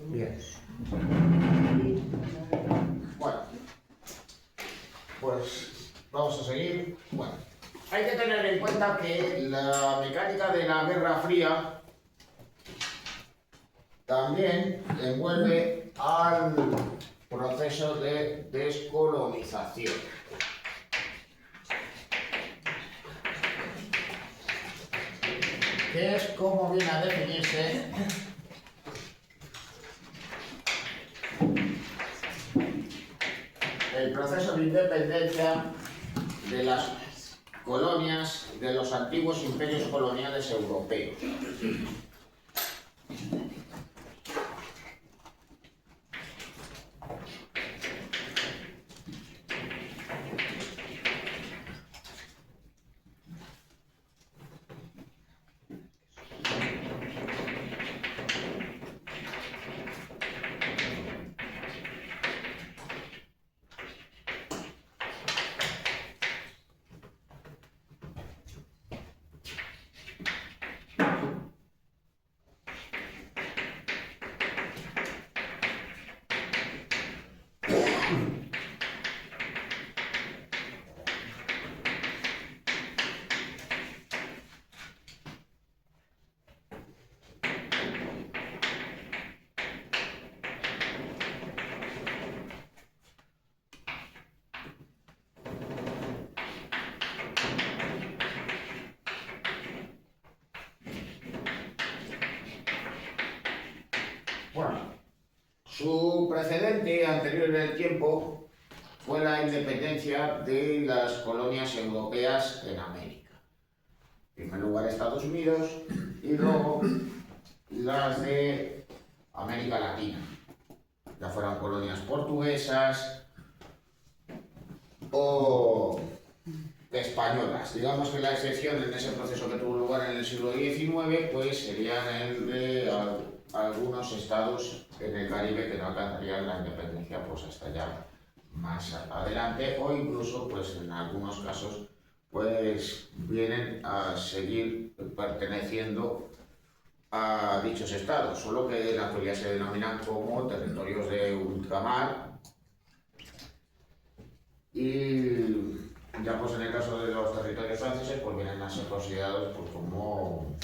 Bien. Bueno, pues vamos a seguir. Bueno, hay que tener en cuenta que la mecánica de la Guerra Fría también envuelve al proceso de descolonización. Que es como viene a definirse el proceso de independencia de las colonias de los antiguos imperios coloniales europeos. Bueno, su precedente anterior en el tiempo fue la independencia de las colonias europeas en América. En primer lugar Estados Unidos y luego las de América Latina. Ya fueran colonias portuguesas o españolas. Digamos que la excepción en ese proceso que tuvo lugar en el siglo XIX pues serían el de algunos estados en el Caribe que no alcanzarían la independencia pues hasta ya más adelante, o incluso pues en algunos casos pues vienen a seguir perteneciendo a dichos estados, solo que en la actualidad se denominan como territorios de ultramar. Y ya pues en el caso de los territorios franceses pues vienen a ser considerados pues como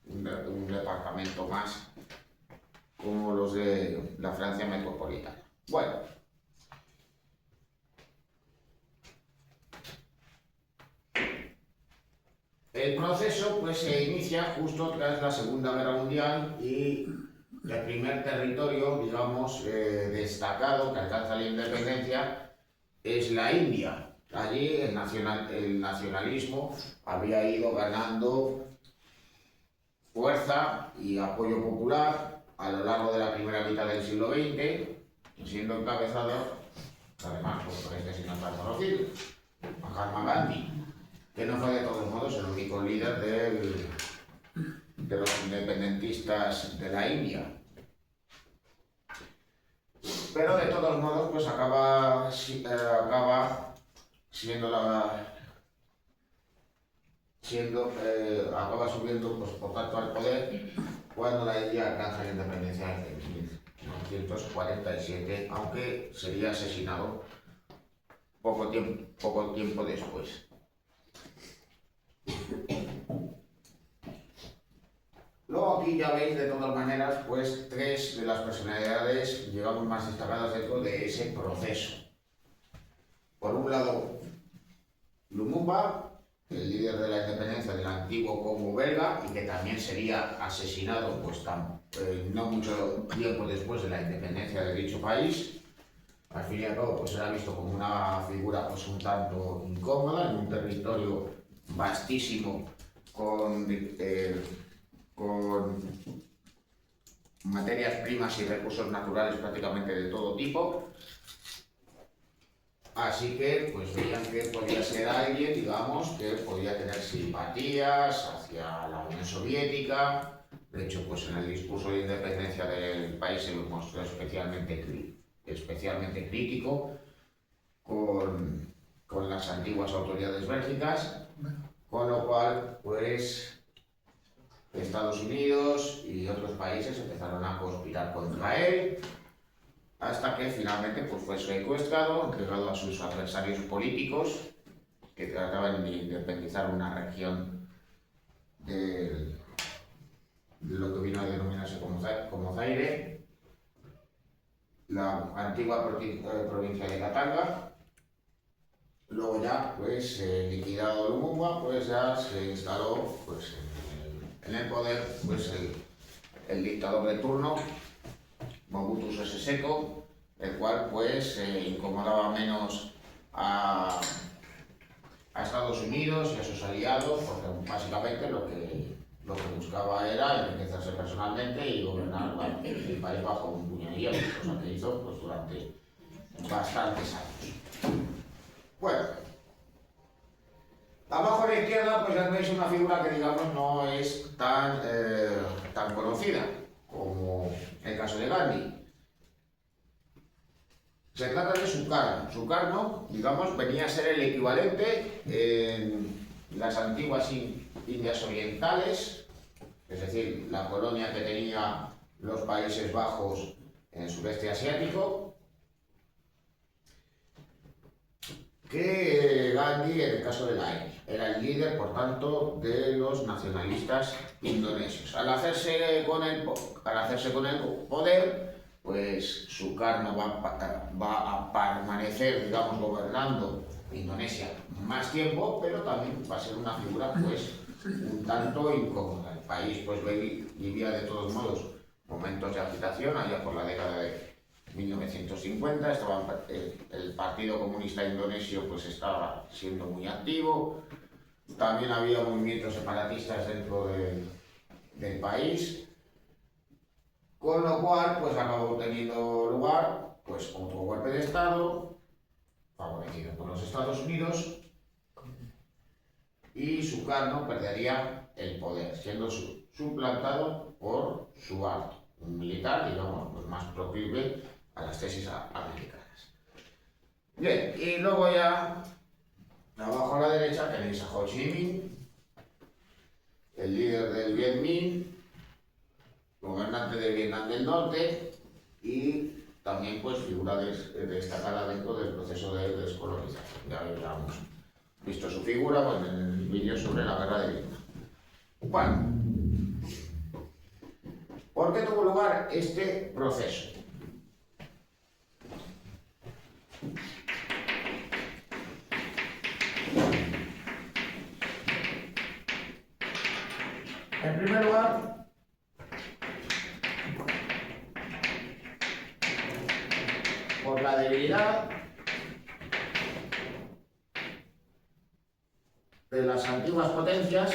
un departamento más, como los de la Francia metropolitana. Bueno, el proceso pues se inicia justo tras la Segunda Guerra Mundial y el primer territorio, digamos, destacado que alcanza la independencia es la India. Allí el nacionalismo había ido ganando fuerza y apoyo popular a lo largo de la primera mitad del siglo XX, siendo encabezado, además por este sí no está conocido, Mahatma Gandhi, que no fue de todos modos el único líder de los independentistas de la India. Pero de todos modos pues acaba acaba subiendo pues, por tanto al poder cuando la India alcanza la independencia en 1947, aunque sería asesinado poco tiempo después. Luego aquí ya veis de todas maneras pues tres de las personalidades digamos más destacadas dentro de ese proceso. Por un lado Lumumba, el líder de la independencia del antiguo Congo belga y que también sería asesinado pues no mucho tiempo después de la independencia de dicho país. Al fin y al cabo pues era visto como una figura pues un tanto incómoda en un territorio vastísimo con materias primas y recursos naturales prácticamente de todo tipo. Así que pues veían que podía ser alguien, digamos, que podía tener simpatías hacia la Unión Soviética. De hecho, pues en el discurso de independencia del país se lo mostró especialmente crítico con las antiguas autoridades bélgicas, con lo cual, pues Estados Unidos y y otros países empezaron a conspirar contra él, hasta que finalmente pues, fue secuestrado, entregado a sus adversarios políticos, que trataban de independizar una región de lo que vino a denominarse como Zaire, la antigua provincia de Katanga. Luego ya, pues, liquidado Lumumba, pues ya se instaló pues, en el poder pues, el dictador de turno, Mobutu Sese Seko, el cual pues incomodaba menos a Estados Unidos y a sus aliados, porque básicamente lo que buscaba era enriquecerse personalmente y gobernar el país bajo un puño de hielo, cosa que hizo pues, durante bastantes años. Bueno, abajo a la izquierda pues ya veis una figura que digamos no es tan conocida como el caso de Gandhi. Se trata de Sukarno. Sukarno, digamos, venía a ser el equivalente en las antiguas Indias Orientales, es decir, la colonia que tenía los Países Bajos en el sureste asiático, que Gandhi, en el caso de la India, era el líder, por tanto, de los nacionalistas indonesios. Al hacerse con el poder, pues Sukarno va a permanecer, digamos, gobernando Indonesia más tiempo, pero también va a ser una figura, pues, un tanto incómoda. El país, pues, vivía de todos modos momentos de agitación, allá por la década de 1950, el Partido Comunista Indonesio, pues, estaba siendo muy activo, también había movimientos separatistas dentro del país. Con lo cual, pues acabó teniendo lugar pues, otro golpe de Estado, favorecido por los Estados Unidos, y Sukarno perdería el poder, siendo suplantado por Suharto, un militar, digamos, pues, más proclive a las tesis americanas. Bien, y luego ya, abajo a la derecha tenéis a Ho Chi Minh, el líder del Viet Minh, gobernante de Vietnam del Norte, y también pues figura destacada dentro del proceso de descolonización. Ya habíamos visto su figura pues, en el vídeo sobre la guerra de Vietnam. Bueno, ¿por qué tuvo lugar este proceso? En primer lugar, por la debilidad de las antiguas potencias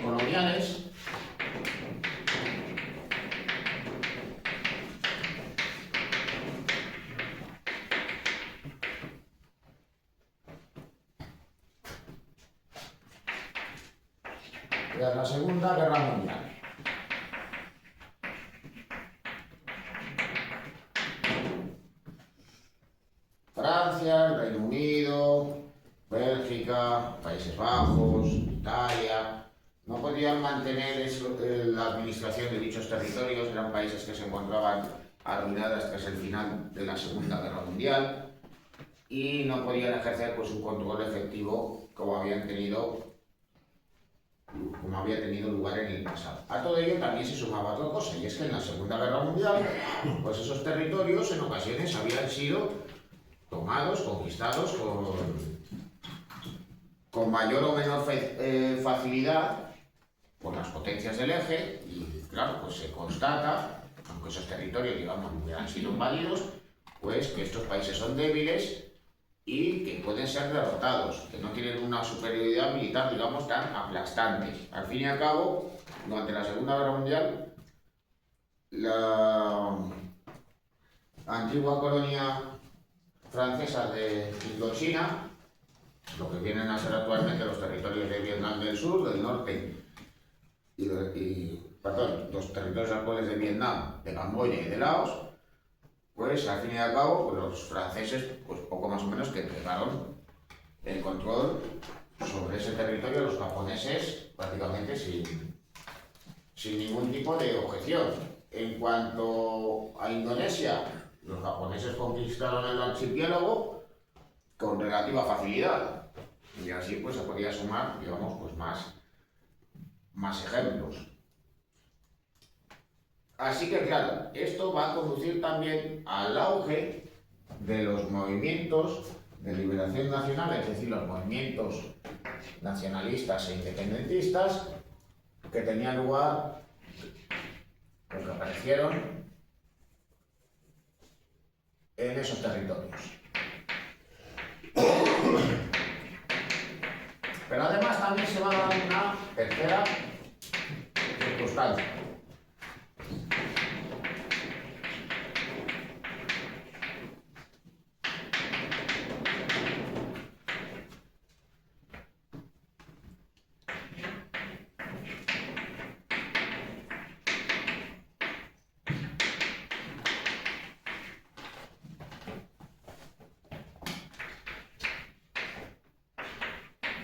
coloniales tras la Segunda Guerra Mundial. Francia, el Reino Unido, Bélgica, Países Bajos, Italia, no podían mantener la administración de dichos territorios, eran países que se encontraban arruinados tras el final de la Segunda Guerra Mundial y no podían ejercer pues, un control efectivo como había tenido lugar en el pasado. A todo ello también se sumaba otra cosa, y es que en la Segunda Guerra Mundial, pues esos territorios en ocasiones habían sido tomados, conquistados con mayor o menor facilidad por las potencias del eje, y claro, pues se constata, aunque esos territorios, digamos, hubieran sido invadidos, pues que estos países son débiles y que pueden ser derrotados, que no tienen una superioridad militar, digamos, tan aplastante. Al fin y al cabo, durante la Segunda Guerra Mundial, la antigua colonia francesa de Indochina, lo que vienen a ser actualmente los territorios de Vietnam del Sur, del Norte, los territorios actuales de Vietnam, de Camboya y de Laos, pues al fin y al cabo pues, los franceses pues poco más o menos que entregaron el control sobre ese territorio a los japoneses prácticamente sin sin ningún tipo de objeción. En cuanto a Indonesia, los japoneses conquistaron el archipiélago con relativa facilidad. Y así pues se podía sumar, digamos, pues más ejemplos. Así que claro, esto va a conducir también al auge de los movimientos de liberación nacional, es decir, los movimientos nacionalistas e independentistas que tenían lugar, pues que aparecieron en esos territorios. Pero además también se va a dar una tercera circunstancia.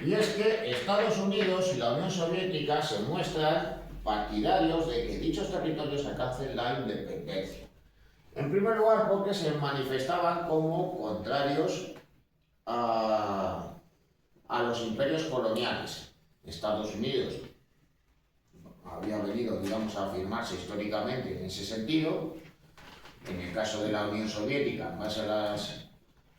Y es que Estados Unidos y la Unión Soviética se muestran partidarios de que dichos territorios alcancen la independencia. En primer lugar, porque se manifestaban como contrarios a los imperios coloniales. Estados Unidos había venido, digamos, a afirmarse históricamente en ese sentido. En el caso de la Unión Soviética, en base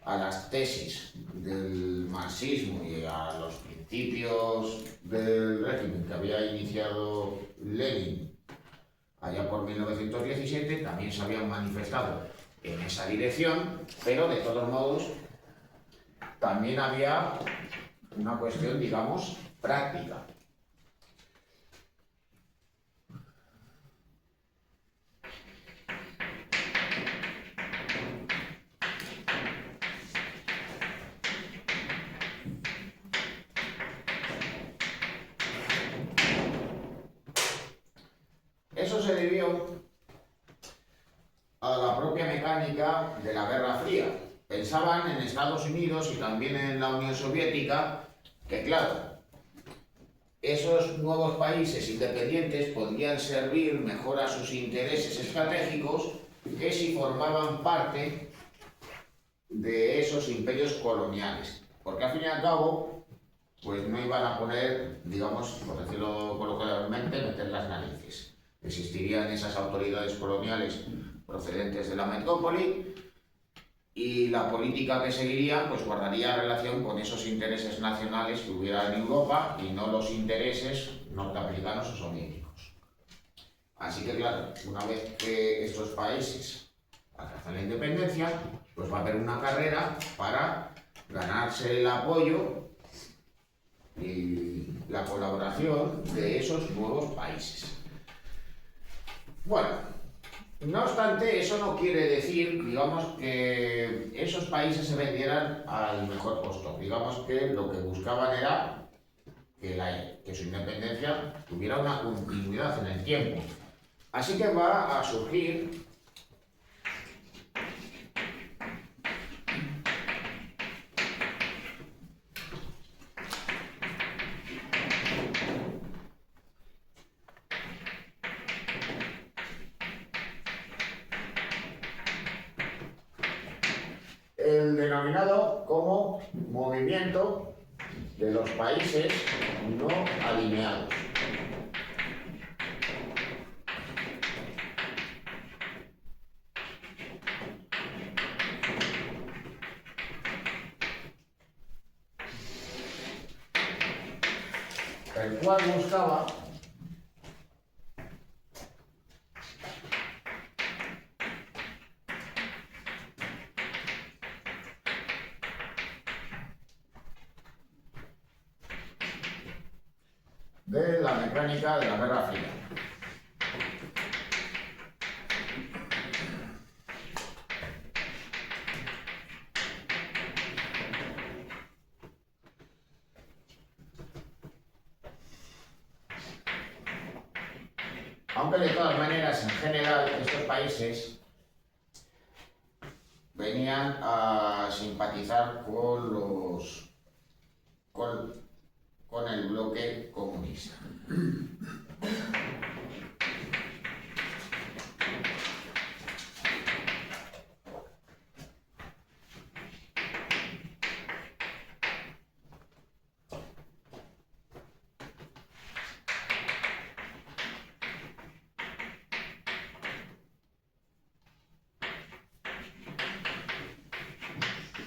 a las tesis del marxismo y a los principios del régimen que había iniciado Lenin allá por 1917, también se habían manifestado en esa dirección, pero de todos modos también había una cuestión, digamos, práctica. Eso se debió a la propia mecánica de la Guerra Fría. Pensaban en Estados Unidos y también en la Unión Soviética que, claro, esos nuevos países independientes podrían servir mejor a sus intereses estratégicos que si formaban parte de esos imperios coloniales. Porque al fin y al cabo, pues no iban a poner, digamos, por decirlo coloquialmente, meter las narices. Existirían esas autoridades coloniales procedentes de la metrópoli y la política que seguiría pues guardaría relación con esos intereses nacionales que hubiera en Europa y no los intereses norteamericanos o soviéticos. Así que claro, una vez que estos países alcanzan la independencia, pues va a haber una carrera para ganarse el apoyo y la colaboración de esos nuevos países. Bueno, no obstante, eso no quiere decir, digamos, que esos países se vendieran al mejor costo. Digamos que lo que buscaban era que su independencia tuviera una continuidad en el tiempo. Así que va a surgir el denominado como movimiento de los países no alineados. El cual buscaba de la mecánica de la Guerra Fría. Aunque de todas maneras, en general, estos países venían a simpatizar con el bloque comunista.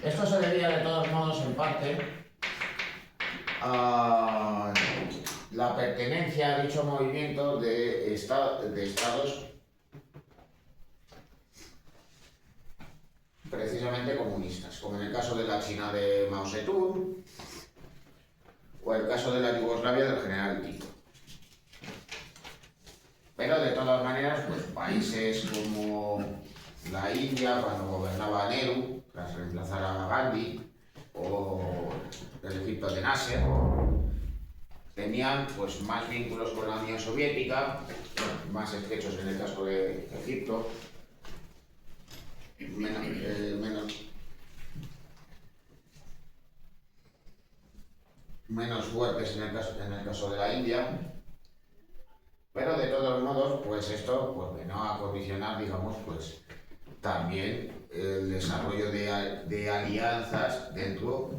Esto se debía de todos modos en parte a la pertenencia a dicho movimiento de estados precisamente comunistas, como en el caso de la China de Mao Zedong o el caso de la Yugoslavia del general Tito. Pero de todas maneras, pues países como la India, cuando gobernaba Nehru, tras reemplazar a Gandhi, o el Egipto de Nasser, tenían pues más vínculos con la Unión Soviética, más estrechos en el caso de Egipto, menos fuertes en el caso de la India. Pero de todos modos, pues esto pues vino a condicionar, digamos, pues también el desarrollo de alianzas dentro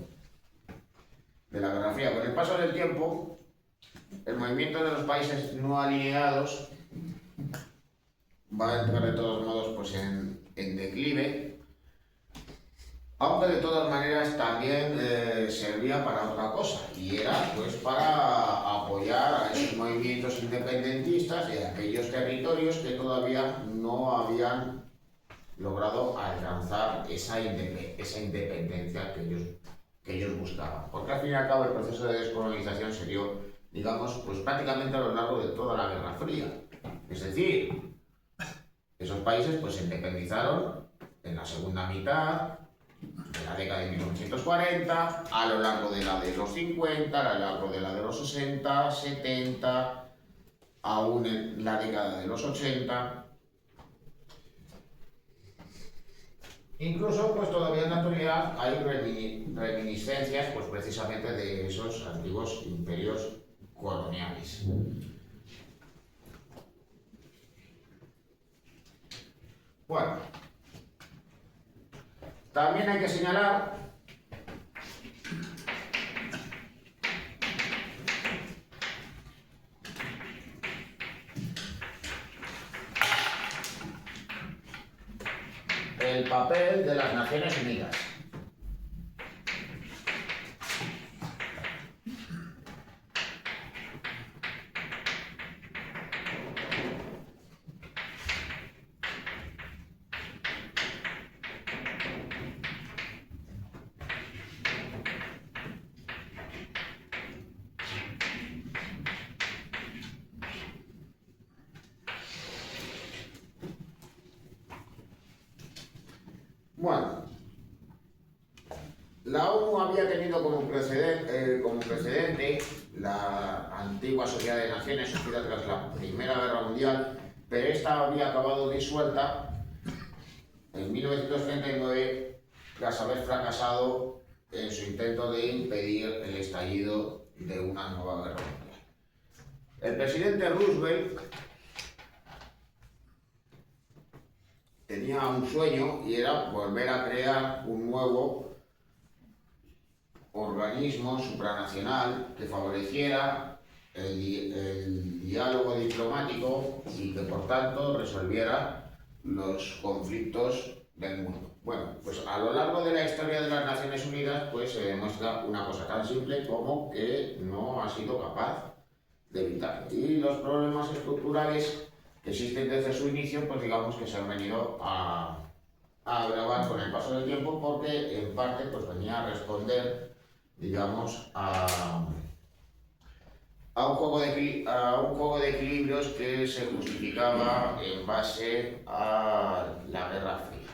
de la Guerra Fría. Con el paso del tiempo, el movimiento de los países no alineados va a entrar de todos modos pues en declive, aunque de todas maneras también servía para otra cosa, y era pues para apoyar a esos movimientos independentistas y a aquellos territorios que todavía no habían logrado alcanzar esa independencia que ellos buscaban. Porque al fin y al cabo el proceso de descolonización se dio, digamos, pues prácticamente a lo largo de toda la Guerra Fría. Es decir, esos países pues se independizaron en la segunda mitad de la década de 1940, a lo largo de la de los 50, a lo largo de la de los 60, 70, aún en la década de los 80. Incluso, pues todavía en la actualidad hay reminiscencias, pues precisamente de esos antiguos imperios coloniales. Bueno, también hay que señalar el papel de las Naciones Unidas. Bueno, la ONU había tenido como precedente la antigua Sociedad de Naciones surgida tras la Primera Guerra Mundial, pero esta había acabado disuelta en 1939 tras haber fracasado en su intento de impedir el estallido de una nueva guerra mundial. El presidente Roosevelt tenía un sueño y era volver a crear un nuevo organismo supranacional que favoreciera el diálogo diplomático y que por tanto resolviera los conflictos del mundo. Bueno, pues a lo largo de la historia de las Naciones Unidas pues se demuestra una cosa tan simple como que no ha sido capaz de evitar. Y los problemas estructurales que existen desde su inicio, pues digamos que se han venido a agravar con el paso del tiempo, porque en parte pues venía a responder, digamos, a un juego de equilibrios que se justificaba en base a la Guerra Fría.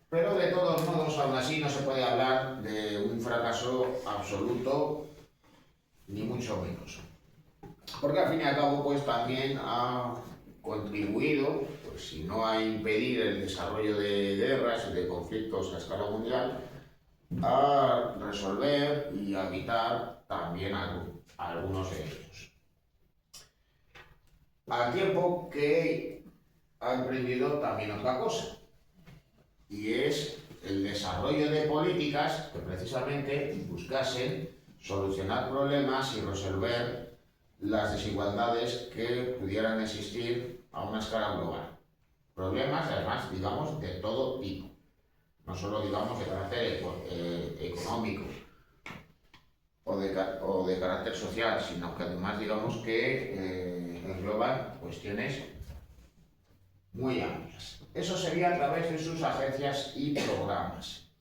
Pero de todos modos, aún así, no se puede hablar de un fracaso absoluto, ni mucho menos. Porque al fin y al cabo, pues también ha contribuido, pues si no a impedir el desarrollo de guerras y de conflictos a escala mundial, a resolver y a evitar también algunos de ellos. Al tiempo que ha emprendido también otra cosa, y es el desarrollo de políticas que precisamente buscasen solucionar problemas y resolver las desigualdades que pudieran existir a una escala global. problemas, además, digamos, de todo tipo. No solo, digamos, de carácter económico o de carácter social, sino que además, digamos, que engloban cuestiones muy amplias. Eso sería a través de sus agencias y programas.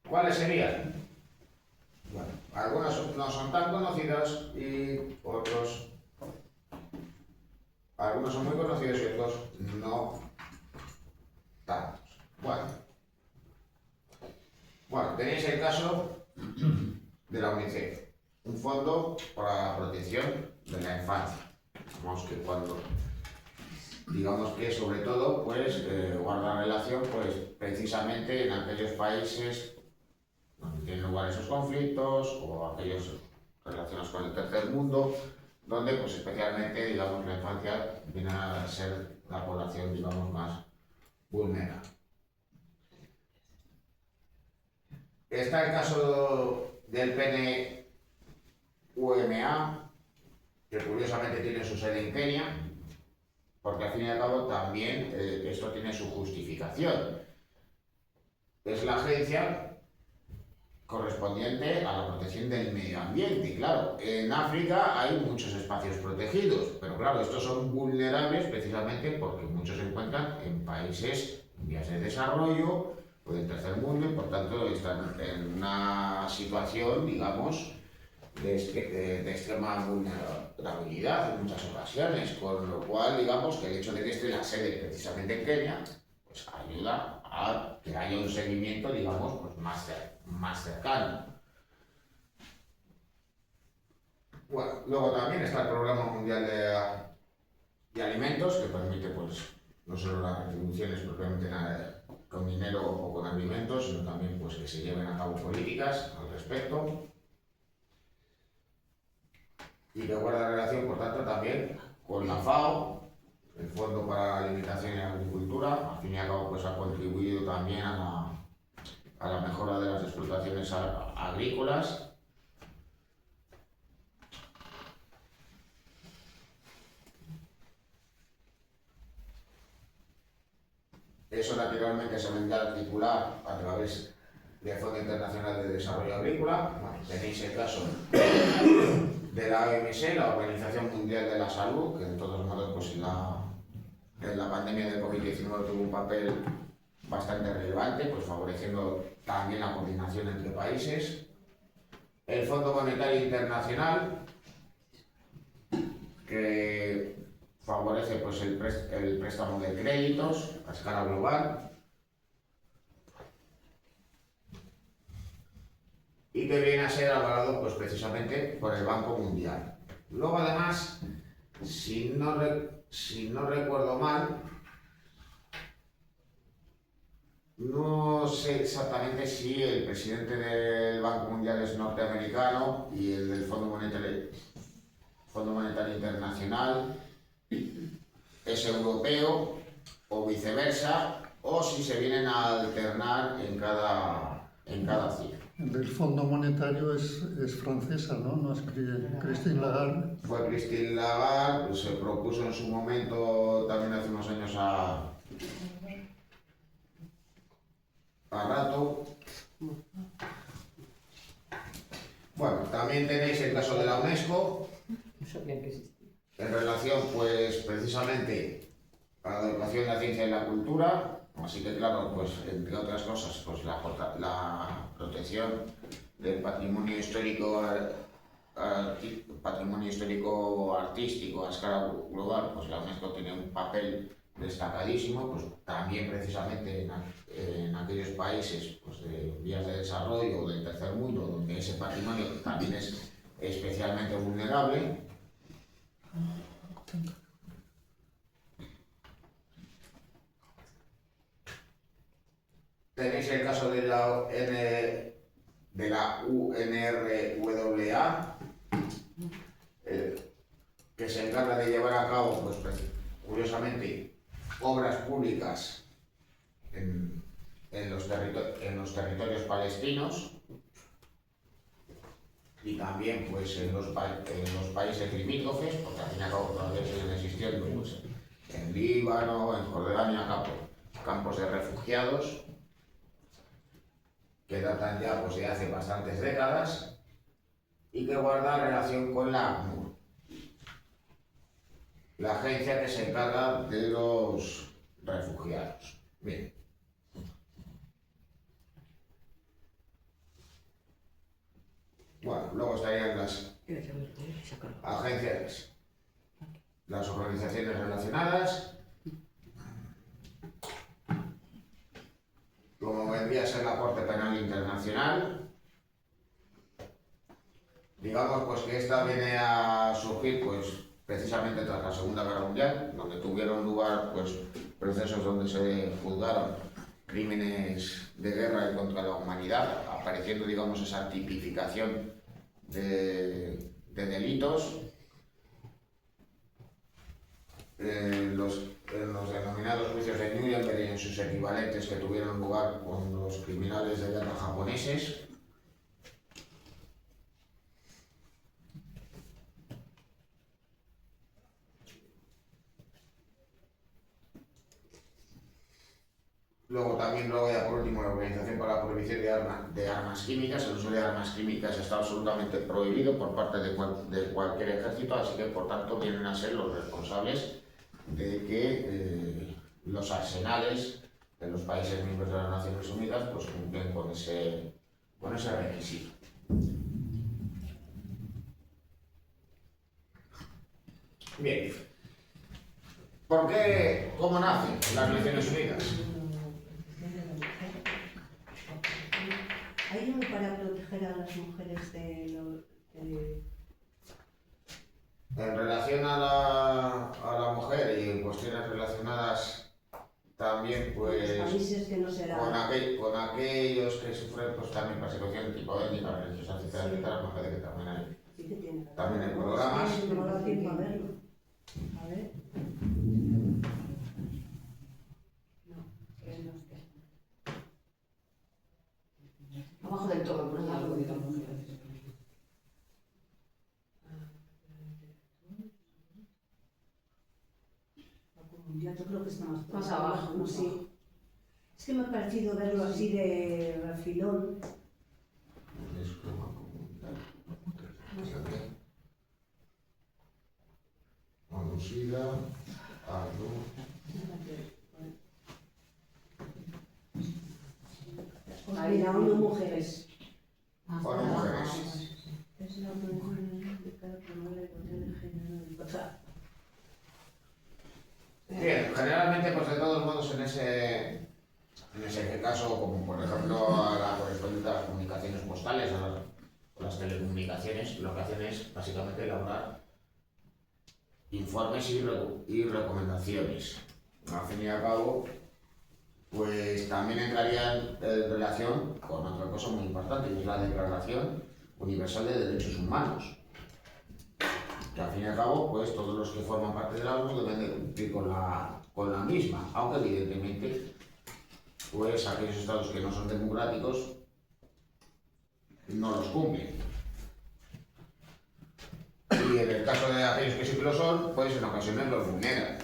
¿Cuáles serían? Bueno, algunas no son tan conocidas y algunos son muy conocidos y otros no tantos. Bueno, tenéis el caso de la UNICEF, un fondo para la protección de la infancia. Vamos que cuando, digamos que sobre todo, pues guarda relación, pues precisamente en aquellos países donde tienen lugar esos conflictos o aquellos relacionados con el tercer mundo, donde pues especialmente, digamos, la infancia viene a ser la población, digamos, más vulnerable. Está el caso del PNUMA, que curiosamente tiene su sede en Kenia, porque al fin y al cabo también esto tiene su justificación. Es la agencia correspondiente a la protección del medio ambiente. Y claro, en África hay muchos espacios protegidos, pero claro, estos son vulnerables precisamente porque muchos se encuentran en países en vías de desarrollo o del tercer mundo y por tanto están en una situación, digamos, de extrema vulnerabilidad en muchas ocasiones, con lo cual, digamos, que el hecho de que esté la sede precisamente en Kenia, pues ayuda a que haya un seguimiento, digamos, pues más cercano. Bueno, luego también está el Programa Mundial de Alimentos, que permite, pues, no solo las retribuciones propiamente con dinero o con alimentos, sino también, pues, que se lleven a cabo políticas al respecto. Y que guarda relación, por tanto, también con la FAO, el Fondo para la Alimentación y la Agricultura. Al fin y al cabo, pues ha contribuido también a la mejora de las explotaciones agrícolas. Eso naturalmente se vendrá a articular a través del Fondo Internacional de Desarrollo Agrícola. Bueno, tenéis el caso de la OMS, la Organización Mundial de la Salud, que de todos modos pues, en la pandemia de COVID-19 tuvo un papel bastante relevante, pues favoreciendo también la coordinación entre países. El Fondo Monetario Internacional, que favorece pues, el préstamo de créditos a escala global y que viene a ser avalado pues, precisamente por el Banco Mundial. Luego además, si no recuerdo mal, no sé exactamente si el presidente del Banco Mundial es norteamericano y el del Fondo Monetario Internacional es europeo o viceversa, o si se vienen a alternar en cada ciclo. El del Fondo Monetario es francesa, ¿no? No es Christine Lagarde. Fue Christine Lagarde, pues se propuso en su momento, también hace unos años a rato. Bueno, también tenéis el caso de la UNESCO, en relación, pues, precisamente a la educación, la ciencia y la cultura. Así que, claro, pues, entre otras cosas, pues la protección del patrimonio histórico artístico a escala global, pues la UNESCO tiene un papel destacadísimo, pues también precisamente en aquellos países pues, de vías de desarrollo o del tercer mundo, donde ese patrimonio también es especialmente vulnerable. Tenéis el caso de la UNRWA, que se encarga de llevar a cabo, pues, curiosamente, obras públicas en los territorios palestinos y también pues, en los países limítrofes, porque al fin y al cabo todavía siguen existiendo pues, en Líbano, en Jordania, campos de refugiados que datan ya pues, de hace bastantes décadas y que guardan relación con la ACNUR, la agencia que se encarga de los refugiados. Bien. Bueno, luego estarían las agencias, las organizaciones relacionadas, como vendría a ser la Corte Penal Internacional. Digamos pues que esta viene a surgir pues precisamente tras la Segunda Guerra Mundial, donde tuvieron lugar pues procesos donde se juzgaron crímenes de guerra y contra la humanidad, apareciendo digamos esa tipificación de delitos. En los denominados juicios de Nuremberg y en sus equivalentes que tuvieron lugar con los criminales de guerra japoneses. Luego también, ya por último, la Organización para la Prohibición de Armas Químicas. El uso de armas químicas está absolutamente prohibido por parte de cualquier ejército, así que por tanto vienen a ser los responsables de que los arsenales de los países miembros de las Naciones Unidas pues cumplen con ese requisito. Bien. ¿Por qué? ¿Cómo nacen las Naciones Unidas? ¿Hay uno para proteger a las mujeres de En relación a la mujer y en cuestiones relacionadas también pues países que no serán? con aquellos que sufren pues también persecución tipo étnica, religiosa, etcétera, etcétera, me parece que también hay, Sí que tiene. también hay programas. Sí, no me ha dado tiempo a verlo. A ver. No, que no esté. Abajo del todo, por Abajo ejemplo. del todo. Yo creo que está Más abajo, no, más sí. abajo. Es que me ha parecido verlo así de refilón. Anusida, Mira, ONU Mujeres. ONU Mujeres. Es la organización dedicada a promover la igualdad de género. O sea, bien, generalmente pues de todos modos en ese caso, como por ejemplo a la correspondiente a las comunicaciones postales o las telecomunicaciones, lo que hacen es básicamente elaborar informes y recomendaciones. Al fin y al cabo, pues también entrarían en relación con otra cosa muy importante, que es la Declaración Universal de Derechos Humanos. Que al fin y al cabo, pues todos los que forman parte de la ONU deben de cumplir con la misma, aunque evidentemente, pues aquellos estados que no son democráticos no los cumplen. Y en el caso de aquellos que sí que lo son, pues en ocasiones los vulneran.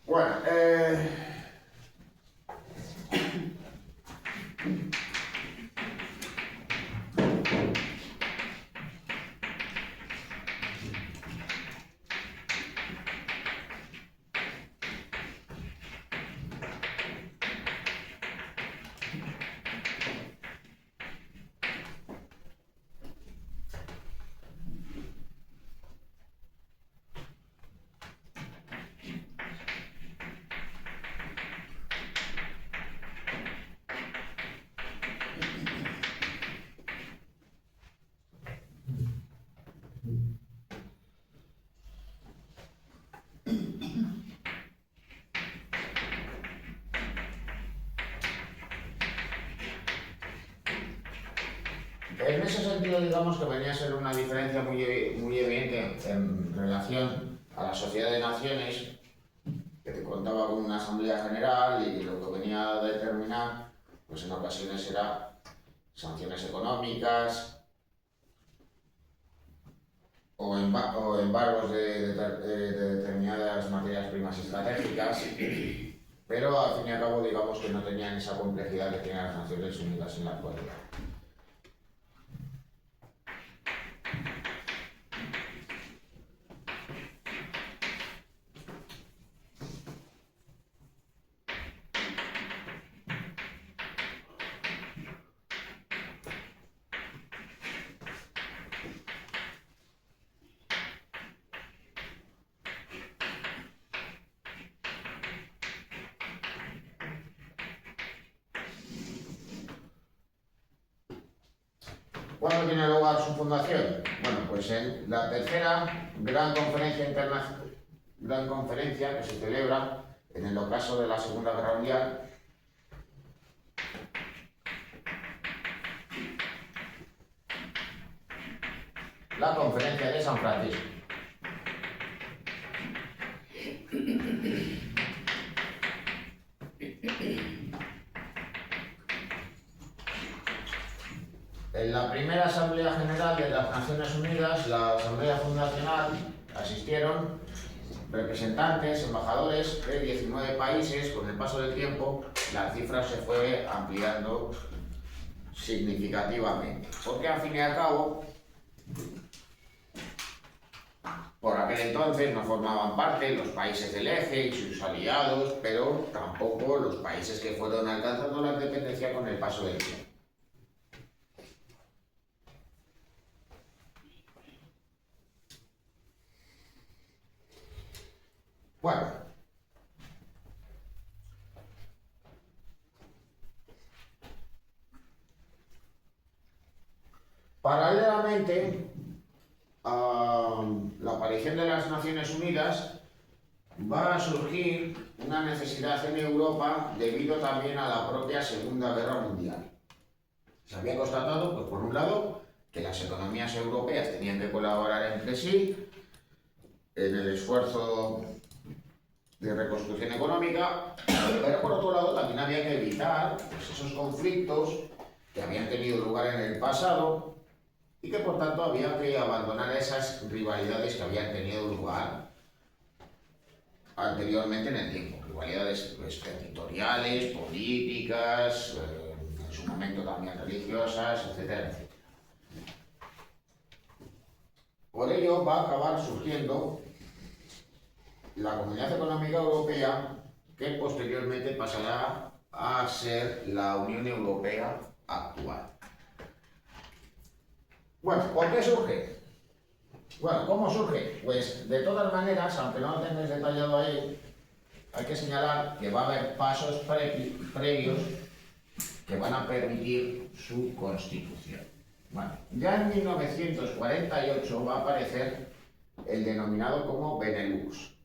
Bueno, en ese sentido, digamos que venía a ser una diferencia muy evidente en relación a la Sociedad de Naciones, que te contaba con una Asamblea General y lo que venía a determinar, pues en ocasiones era sanciones económicas, o embargos de determinadas materias primas estratégicas, pero al fin y al cabo digamos que no tenían esa complejidad que tienen las Naciones Unidas en la actualidad. ¿Cuándo tiene lugar su fundación? Bueno, pues en la tercera gran conferencia que se celebra en el ocaso de la Segunda Guerra Mundial, la Conferencia de San Francisco. En la primera Asamblea General de las Naciones Unidas, la Asamblea Fundacional, asistieron representantes, embajadores de 19 países. Con el paso del tiempo, la cifra se fue ampliando significativamente, porque al fin y al cabo, por aquel entonces no formaban parte los países del eje y sus aliados, pero tampoco los países que fueron alcanzando la independencia con el paso del tiempo. Bueno, paralelamente a la aparición de las Naciones Unidas va a surgir una necesidad en Europa debido también a la propia Segunda Guerra Mundial. Se había constatado, pues por un lado, que las economías europeas tenían que colaborar entre sí en el esfuerzo de reconstrucción económica, pero por otro lado también había que evitar pues, esos conflictos que habían tenido lugar en el pasado y que por tanto había que abandonar esas rivalidades que habían tenido lugar anteriormente en el tiempo, rivalidades pues, territoriales, políticas, en su momento también religiosas, etcétera, etcétera. Por ello va a acabar surgiendo la Comunidad Económica Europea, que posteriormente pasará a ser la Unión Europea actual. Bueno, ¿por qué surge? Bueno, ¿cómo surge? Pues de todas maneras, aunque no lo tengáis detallado ahí, hay que señalar que va a haber pasos previos que van a permitir su constitución. Bueno, ya en 1948 va a aparecer el denominado como Benelux.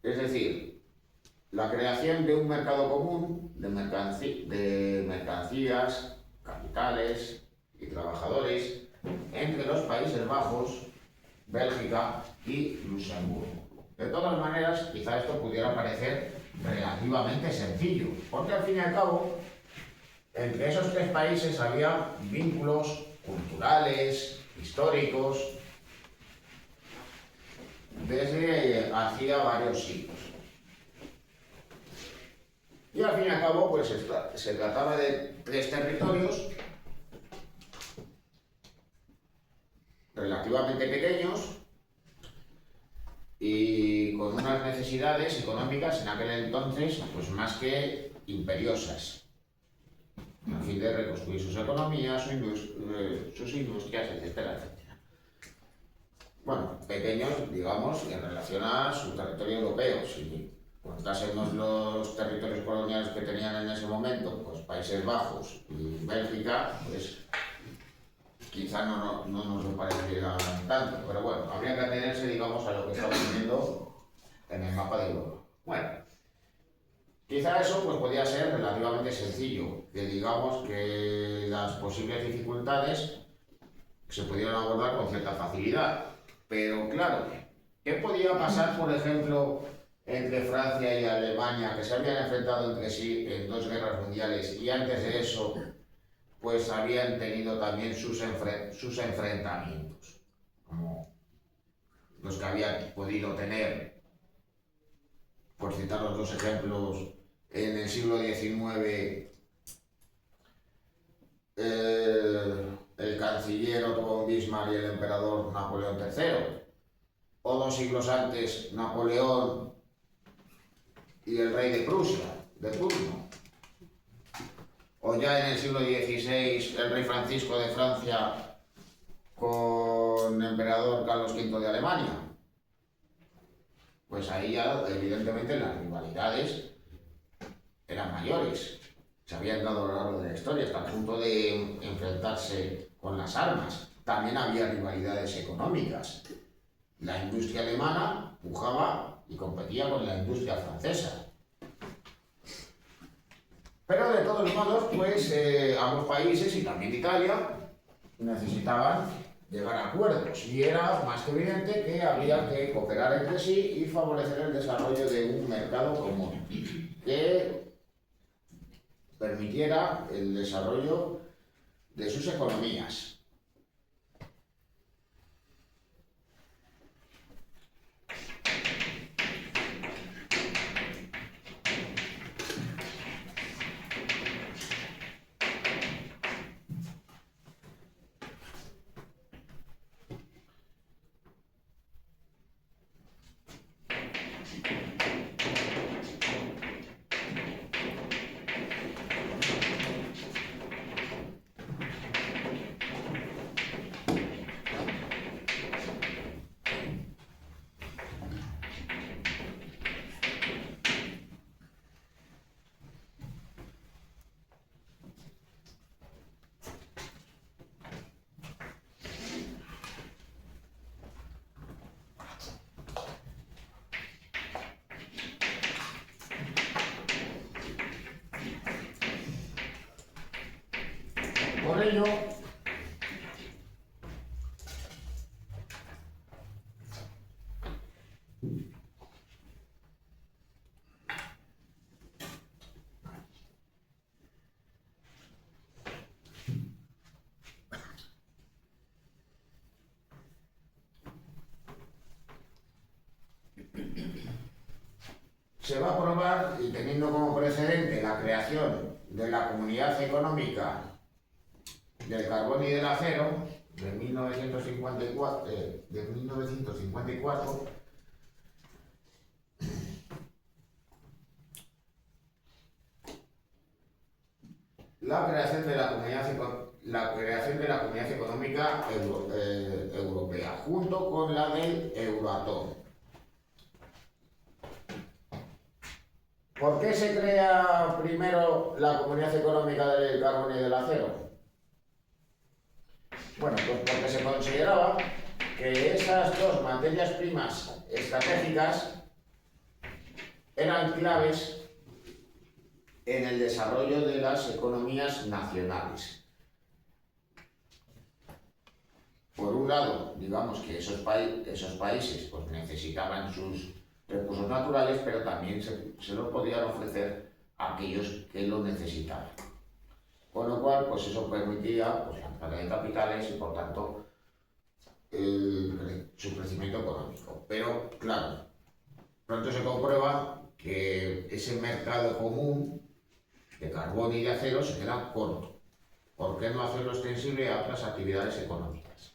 Es decir, la creación de un mercado común de mercancías, capitales y trabajadores entre los Países Bajos, Bélgica y Luxemburgo. De todas maneras, quizá esto pudiera parecer relativamente sencillo, porque al fin y al cabo, entre esos tres países había vínculos culturales, históricos, desde hacía varios siglos. Y al fin y al cabo, pues se trataba de tres territorios relativamente pequeños y con unas necesidades económicas en aquel entonces pues más que imperiosas, a fin de reconstruir sus economías, sus industrias, etcétera, etcétera. Bueno, pequeños, digamos, en relación a su territorio europeo. Si contásemos los territorios coloniales que tenían en ese momento, pues Países Bajos y Bélgica, pues quizá no nos lo pareciera tanto, pero bueno, habría que atenerse, digamos, a lo que estamos viendo en el mapa de Europa. Bueno, quizá eso pues podía ser relativamente sencillo, que digamos que las posibles dificultades se pudieran abordar con cierta facilidad. Pero claro, ¿qué podía pasar, por ejemplo, entre Francia y Alemania, que se habían enfrentado entre sí en dos guerras mundiales y antes de eso pues habían tenido también sus enfrentamientos, como los que habían podido tener, por citar los dos ejemplos, en el siglo XIX, el canciller Otto von Bismarck y el emperador Napoleón III, o 2 siglos antes Napoleón y el rey de Prusia, de turno, o ya en el siglo XVI el rey Francisco de Francia con el emperador Carlos V de Alemania. Pues ahí ya evidentemente las rivalidades eran mayores, se habían dado a lo largo de la historia hasta el punto de enfrentarse con las armas. También había rivalidades económicas. La industria alemana pujaba y competía con la industria francesa. Pero de todos modos, pues ambos países y también Italia necesitaban llegar a acuerdos y era más que evidente que había que cooperar entre sí y favorecer el desarrollo de un mercado común que permitiera el desarrollo de sus economías. Por ello, se va a aprobar, y teniendo como precedente la creación de la Comunidad Económica del Carbón y del Acero de 1954, la creación de la Comunidad Económica Europea, junto con la del Euratom. ¿Por qué se crea primero la Comunidad Económica del Carbón y del Acero? Bueno, pues porque se consideraba que esas dos materias primas estratégicas eran claves en el desarrollo de las economías nacionales. Por un lado, digamos que esos países pues, necesitaban sus recursos naturales, pero también se los podían ofrecer a aquellos que lo necesitaban. Con lo cual, pues eso permitía pues, la entrada de capitales y, por tanto, su crecimiento económico. Pero, claro, pronto se comprueba que ese mercado común de carbón y de acero se queda corto. ¿Por qué no hacerlo extensible a otras actividades económicas?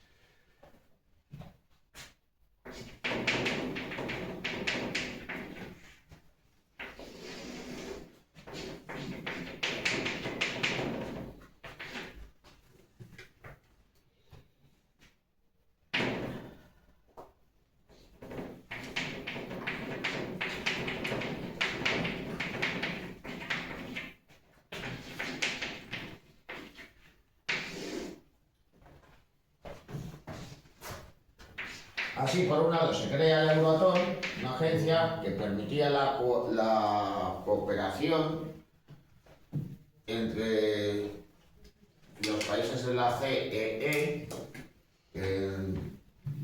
Así, por un lado, se crea el Euratom, una agencia que permitía la cooperación entre los países de la CEE en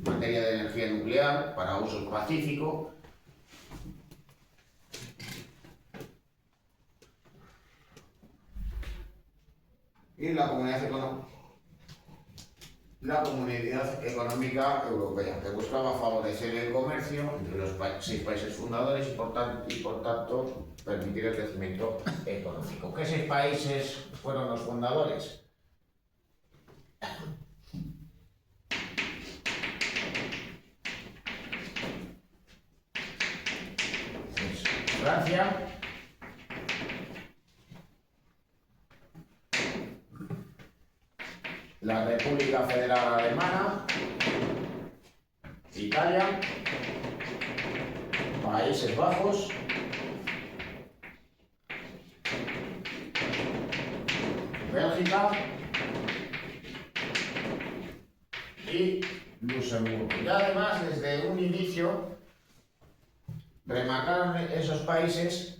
materia de energía nuclear para uso pacífico. y la Comunidad Económica Europea, que buscaba favorecer el comercio entre los 6 países fundadores y por tanto permitir el crecimiento económico. ¿Qué 6 países fueron los fundadores? Francia, la República Federal Alemana, Italia, Países Bajos, Bélgica y Luxemburgo. Y además, desde un inicio, remarcaron esos países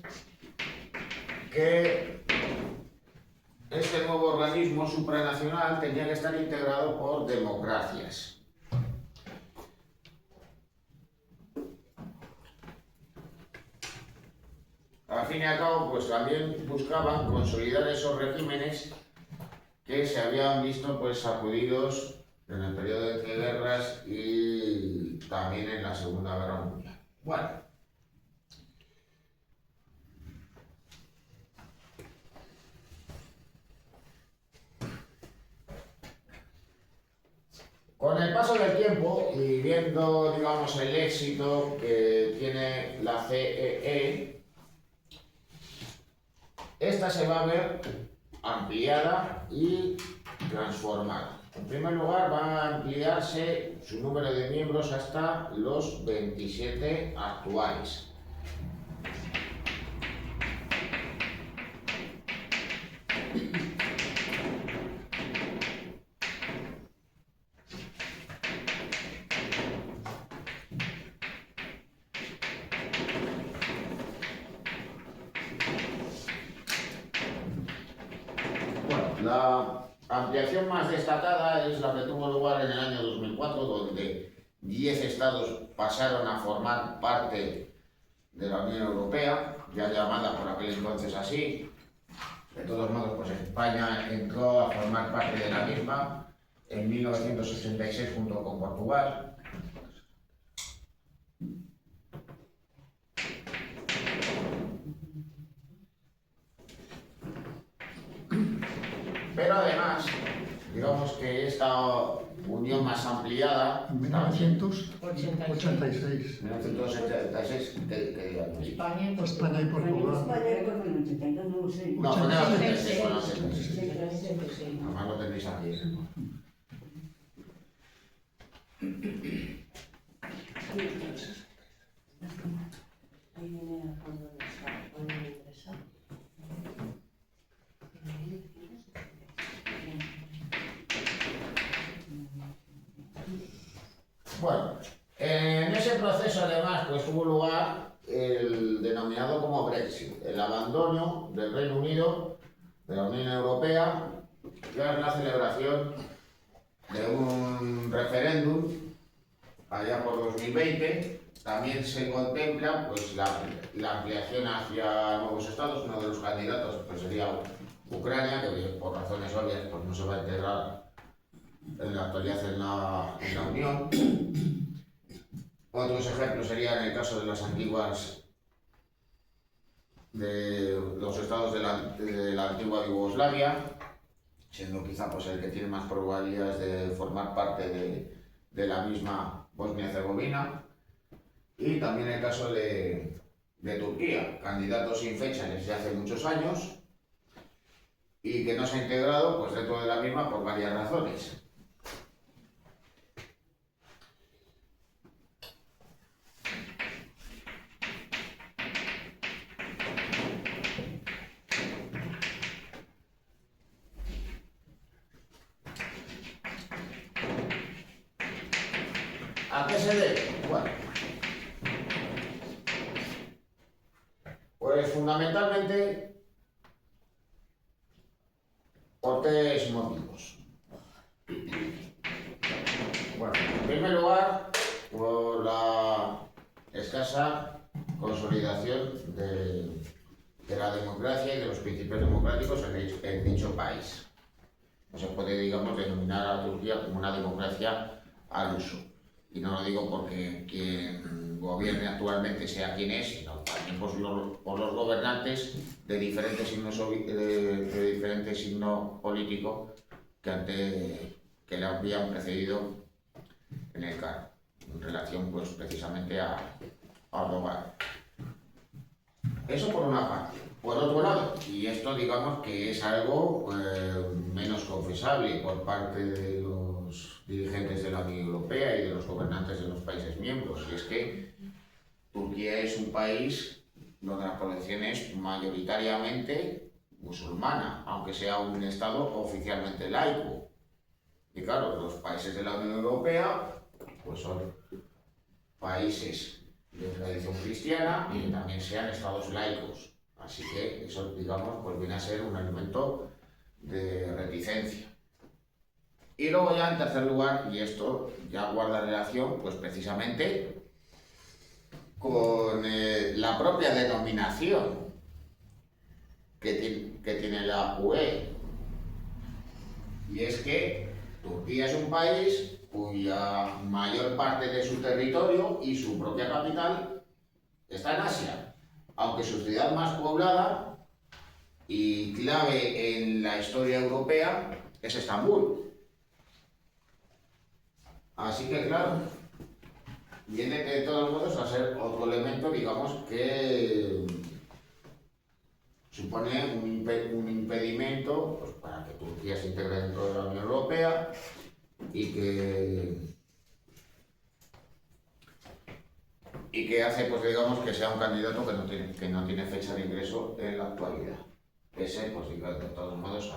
que este nuevo organismo supranacional tenía que estar integrado por democracias. Al fin y al cabo, pues también buscaban consolidar esos regímenes que se habían visto pues sacudidos en el periodo de entreguerras y también en la Segunda Guerra Mundial. Bueno. Con el paso del tiempo y viendo, digamos, el éxito que tiene la CEE, esta se va a ver ampliada y transformada. En primer lugar, va a ampliarse su número de miembros hasta los 27 actuales. La ampliación más destacada es la que tuvo lugar en el año 2004, donde 10 estados pasaron a formar parte de la Unión Europea, ya llamada por aquel entonces así. De todos modos, pues España entró a formar parte de la misma en 1986 junto con Portugal. Pero además, digamos que esta unión más ampliada... En 1986. 1986, ¿qué España y España y Portugal. España y Portugal en 82, no lo sé. No, fue en el 86, fue en el 86. 86. Además lo tenéis aquí. Ahí viene el fondo de Estado, puede interesar. Bueno, en ese proceso además pues tuvo lugar el denominado como Brexit, el abandono del Reino Unido de la Unión Europea tras la celebración de un referéndum allá por 2020. También se contempla pues, la ampliación hacia nuevos estados. Uno de los candidatos pues, sería Ucrania, que por razones obvias pues, no se va a integrar en la actualidad en la Unión. Otros ejemplos serían el caso de las antiguas, de los estados de la antigua Yugoslavia, siendo quizá pues, el que tiene más probabilidades de formar parte de la misma Bosnia-Herzegovina. Y también el caso de Turquía, candidato sin fecha desde hace muchos años y que no se ha integrado pues, dentro de la misma por varias razones. ¿A qué se debe? Bueno, pues fundamentalmente por 3 motivos. Bueno, en primer lugar, por la escasa consolidación de la democracia y de los principios democráticos en dicho país. No se puede, digamos, denominar a Turquía como una democracia al uso. Y no lo digo porque quien gobierne actualmente sea quien es, sino también por los gobernantes de diferentes signos, de diferentes signos políticos que le habían precedido en el cargo, en relación pues precisamente a Erdogan. Eso por una parte. Por otro lado, y esto digamos que es algo menos confesable por parte de los dirigentes de la Unión Europea y de los gobernantes de los países miembros, y es que Turquía es un país donde la población es mayoritariamente musulmana, aunque sea un estado oficialmente laico. Y claro, los países de la Unión Europea pues son países de tradición cristiana y también sean estados laicos. Así que eso, digamos, pues viene a ser un elemento de reticencia. Y luego ya en tercer lugar, y esto ya guarda relación, pues precisamente con la propia denominación que tiene la UE. Y es que Turquía es un país cuya mayor parte de su territorio y su propia capital está en Asia, aunque su ciudad más poblada y clave en la historia europea es Estambul. Así que claro, viene de todos modos a ser otro elemento, digamos, que supone un impedimento pues, para que Turquía se integre dentro de la Unión Europea y que hace, pues digamos, que sea un candidato que no tiene fecha de ingreso en la actualidad. Pese, pues digamos, de todos modos,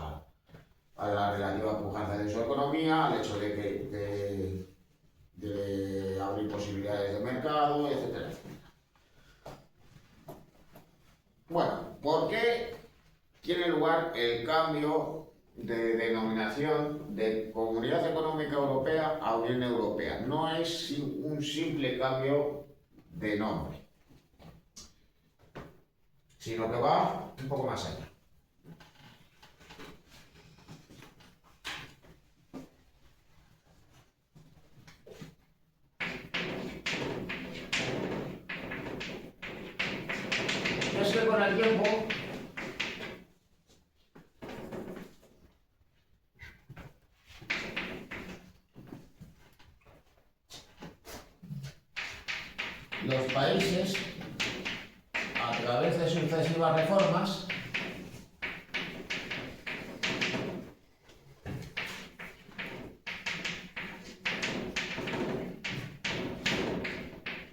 a la relativa pujanza de su economía, al hecho de abrir posibilidades de mercado, etcétera, etcétera. Bueno, ¿por qué tiene lugar el cambio de denominación de Comunidad Económica Europea a Unión Europea? No es un simple cambio de nombre, sino que va un poco más allá. Es que con el tiempo los países, a través de sucesivas reformas,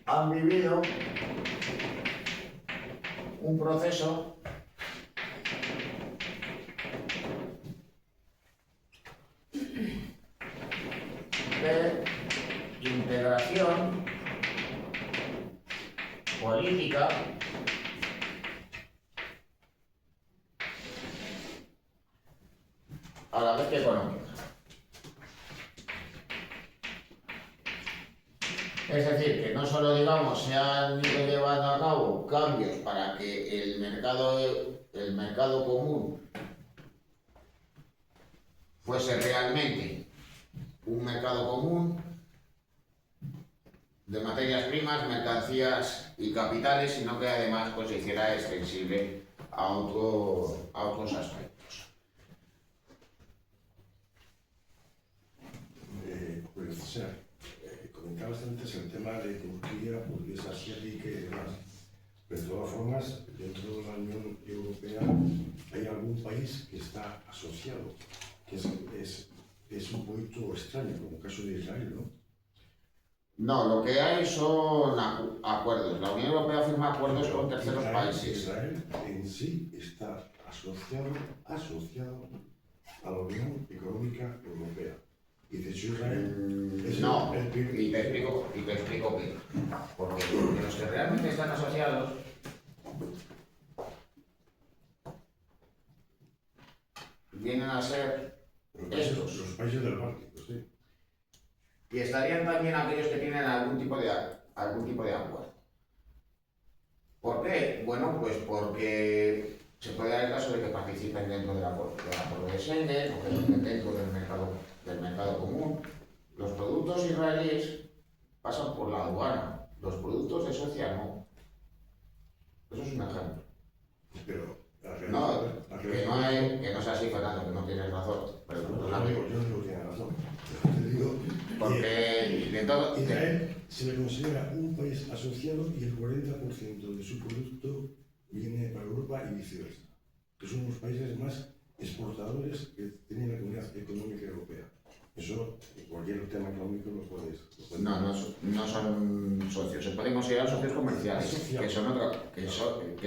han vivido un proceso de integración política a la vez que económica. Es decir, que no solo, digamos, se han ido llevando a cabo cambios para que el mercado común fuese realmente un mercado común de materias primas, mercancías y capitales, sino que además pues, se hiciera extensible a otros aspectos. Pues, o sea, comentabas antes el tema de Turquía, porque es asiática y demás. Pero de todas formas, dentro de la Unión Europea hay algún país que está asociado, que es un poquito extraño, como el caso de Israel, ¿no? No, lo que hay son acuerdos. La Unión Europea firma acuerdos con terceros países. Israel en sí está asociado a la Unión Económica Europea. Y de hecho Israel es No, el primer... y te explico qué. Porque los que realmente están asociados vienen a ser estos. Los países del Báltico, sí. Y estarían también aquellos que tienen algún tipo de acuerdo. ¿Por qué? Bueno, pues porque se puede dar el caso de que participen dentro del acuerdo de Schengen o que estén dentro del mercado común. Los productos israelíes pasan por la aduana, los productos de Suecia no. Eso es un ejemplo. Pero la No, realidad, que no es así, Fernando, que no tienes razón. Pero yo no, no digo que tiene razón. Te digo, porque de todo. Israel se le considera un país asociado y el 40% de su producto viene para Europa y viceversa. Que son los países más exportadores que tiene la Comunidad Económica Europea. Eso, en cualquier tema económico lo puedes. No son socios. Se pueden considerar socios comerciales, que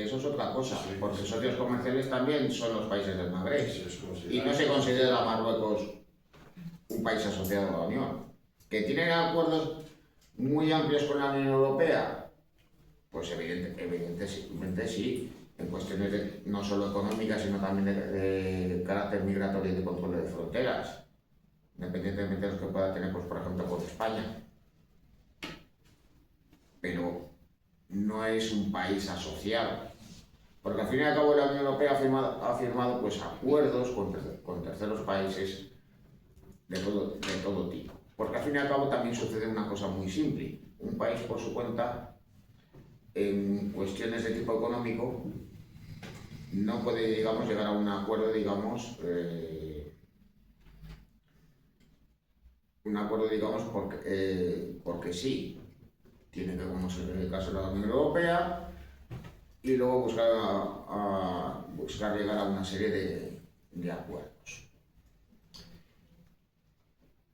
eso es otra cosa, porque socios comerciales también son los países del Magreb. Y no se considera Marruecos un país asociado a la Unión. ¿Que tienen acuerdos muy amplios con la Unión Europea? Pues evidentemente sí, en cuestiones no solo económicas, sino también de carácter migratorio y de control de fronteras, independientemente de los que pueda tener, pues, por ejemplo, con España. Pero no es un país asociado, porque al fin y al cabo la Unión Europea ha firmado pues, acuerdos con terceros países de todo tipo. Porque al fin y al cabo también sucede una cosa muy simple. Un país por su cuenta, en cuestiones de tipo económico, no puede, digamos, llegar a un acuerdo, digamos, porque sí. Tiene que conocer el caso de la Unión Europea y luego buscar llegar a una serie de acuerdos.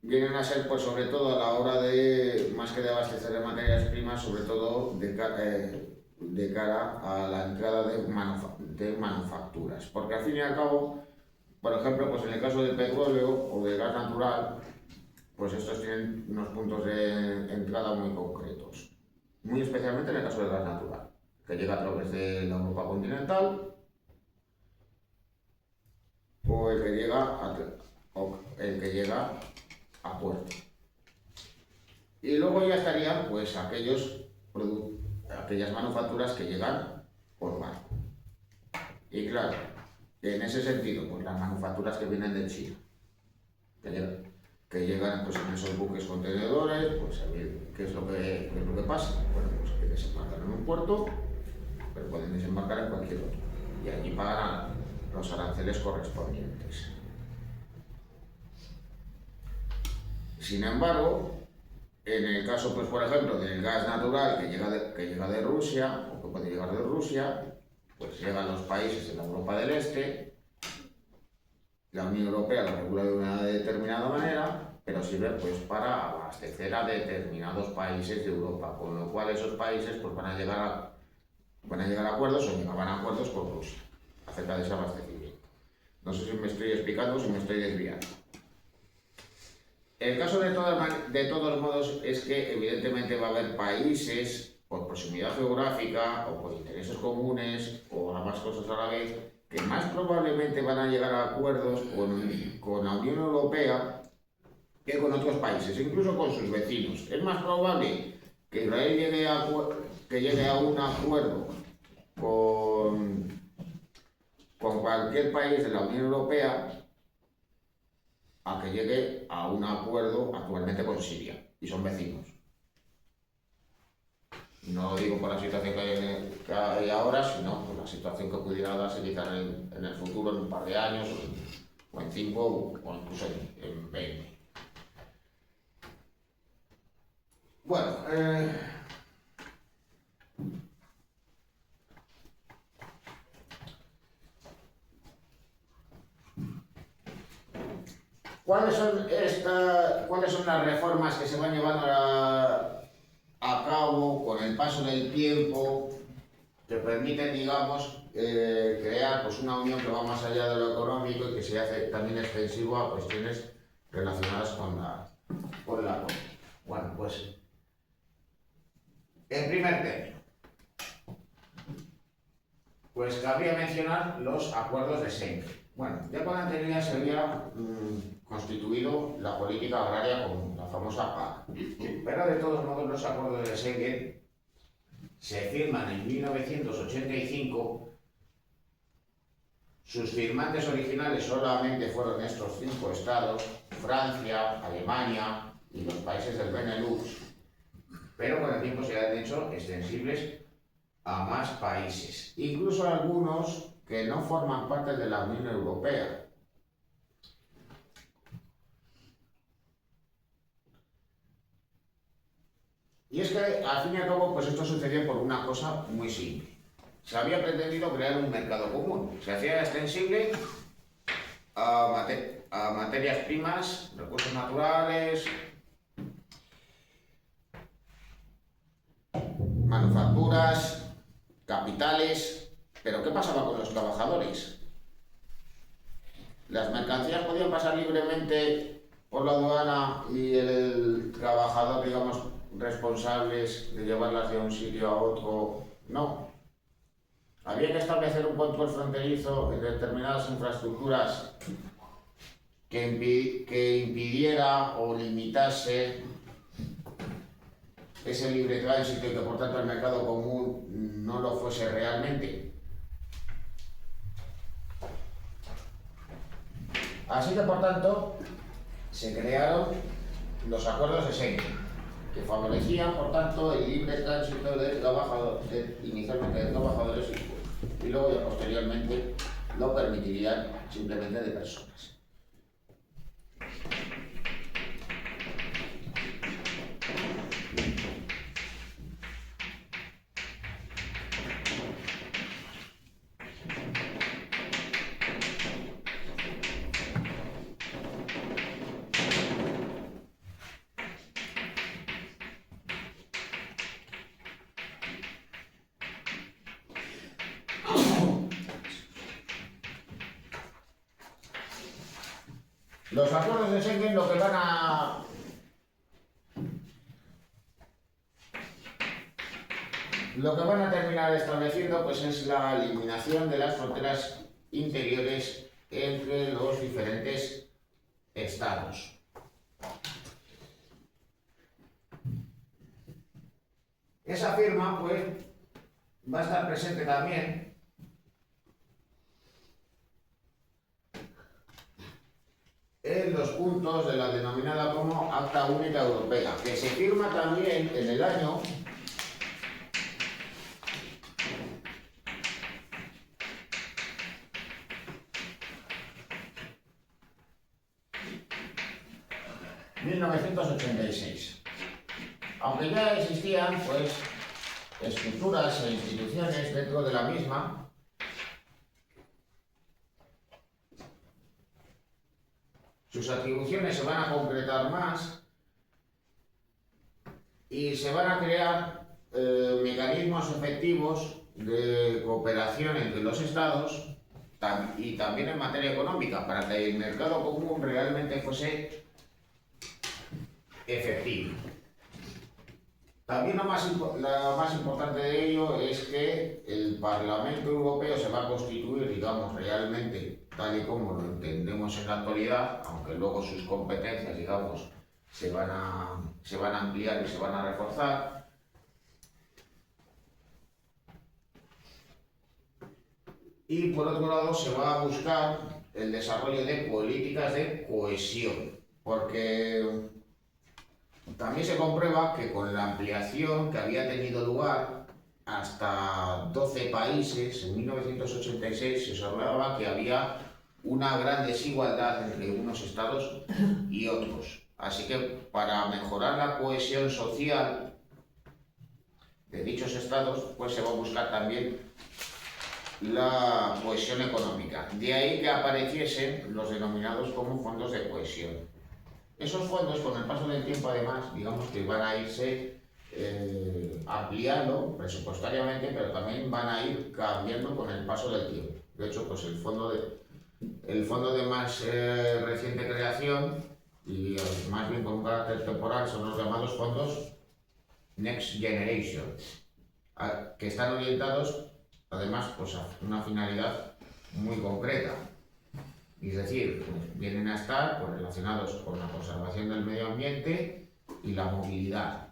Vienen a ser, pues, sobre todo a la hora de, más que de abastecer de materias primas, sobre todo de cara a la entrada de manufacturas. Porque al fin y al cabo, por ejemplo, pues en el caso del petróleo o del gas natural, pues estos tienen unos puntos de entrada muy concretos. Muy especialmente en el caso del gas natural, que llega a través de la Europa continental o el que llega a puerto. Y luego ya estarían, pues, aquellas manufacturas que llegan por barco. Y claro, en ese sentido, pues las manufacturas que vienen de China, que llegan, pues, en esos buques contenedores, pues ¿qué es lo que pasa? Bueno, pues que desembarcan en un puerto, pero pueden desembarcar en cualquier otro. Y allí pagan los aranceles correspondientes. Sin embargo, en el caso, pues, por ejemplo, del gas natural que llega de Rusia, o que puede llegar de Rusia, pues llegan los países de la Europa del Este. La Unión Europea lo regula de una determinada manera, pero sirve, pues, para abastecer a determinados países de Europa, con lo cual esos países, pues, van a llegar a acuerdos o llegaban a acuerdos con Rusia acerca de ese abastecimiento. No sé si me estoy explicando o si me estoy desviando. El caso de todos modos es que evidentemente va a haber países, por proximidad geográfica o por intereses comunes o ambas cosas a la vez, que más probablemente van a llegar a acuerdos con la Unión Europea que con otros países, incluso con sus vecinos. Es más probable que Israel llegue a un acuerdo con cualquier país de la Unión Europea a que llegue a un acuerdo actualmente con Siria, y son vecinos. No lo digo por la situación que hay ahora, sino por la situación que pudiera darse quizás en el futuro, en un par de años, o en 5, o incluso en 20. Bueno, ¿cuáles son las reformas que se van llevando a cabo con el paso del tiempo que permiten, digamos, crear, pues, una unión que va más allá de lo económico y que se hace también extensivo a cuestiones relacionadas con la ONU? Bueno, pues, en primer término, pues cabría mencionar los acuerdos de Schengen. Bueno, ya con anterioridad se había constituido la política agraria común, la famosa PAC. Pero de todos modos los acuerdos de Schengen se firman en 1985 Sus firmantes originales solamente fueron estos 5 estados, Francia, Alemania y los países del Benelux, pero con el tiempo se han hecho extensibles a más países, incluso algunos que no forman parte de la Unión Europea. Y es que, al fin y al cabo, pues esto sucedió por una cosa muy simple. Se había pretendido crear un mercado común. Se hacía extensible a materias primas, recursos naturales, manufacturas, capitales. Pero ¿qué pasaba con los trabajadores? Las mercancías podían pasar libremente por la aduana y el trabajador, digamos, responsables de llevarlas de un sitio a otro, no. Había que establecer un control fronterizo en determinadas infraestructuras que impidiera o limitase ese libre tránsito y que por tanto el mercado común no lo fuese realmente. Así que por tanto se crearon los acuerdos de Schengen, que favorecían, por tanto, el libre tránsito de trabajadores, inicialmente de trabajadores y luego ya posteriormente lo permitirían simplemente de personas. Los acuerdos de Schengen lo que van a terminar estableciendo pues es la eliminación de las fronteras interiores entre los diferentes estados. Esa firma pues va a estar presente también en los puntos de la denominada como Acta Única Europea, que se firma también en el año 1986. Aunque ya existían pues estructuras e instituciones dentro de la misma, sus atribuciones se van a concretar más y se van a crear mecanismos efectivos de cooperación entre los estados y también en materia económica para que el mercado común realmente fuese efectivo. También la más importante de ello es que el Parlamento Europeo se va a constituir, digamos, realmente tal y como lo entendemos en la actualidad, aunque luego sus competencias, digamos, se van a ampliar y se van a reforzar. Y por otro lado se va a buscar el desarrollo de políticas de cohesión, porque también se comprueba que con la ampliación que había tenido lugar hasta 12 países, en 1986 se observaba que había una gran desigualdad entre unos estados y otros. Así que para mejorar la cohesión social de dichos estados, pues se va a buscar también la cohesión económica. De ahí que apareciesen los denominados como fondos de cohesión. Esos fondos, con el paso del tiempo, además, digamos que van a irse ampliando presupuestariamente, pero también van a ir cambiando con el paso del tiempo. De hecho, pues el fondo de más reciente creación, y más bien con un carácter temporal, son los llamados fondos Next Generation, que están orientados, además, pues a una finalidad muy concreta. Es decir, vienen a estar pues, relacionados con la conservación del medio ambiente y la movilidad,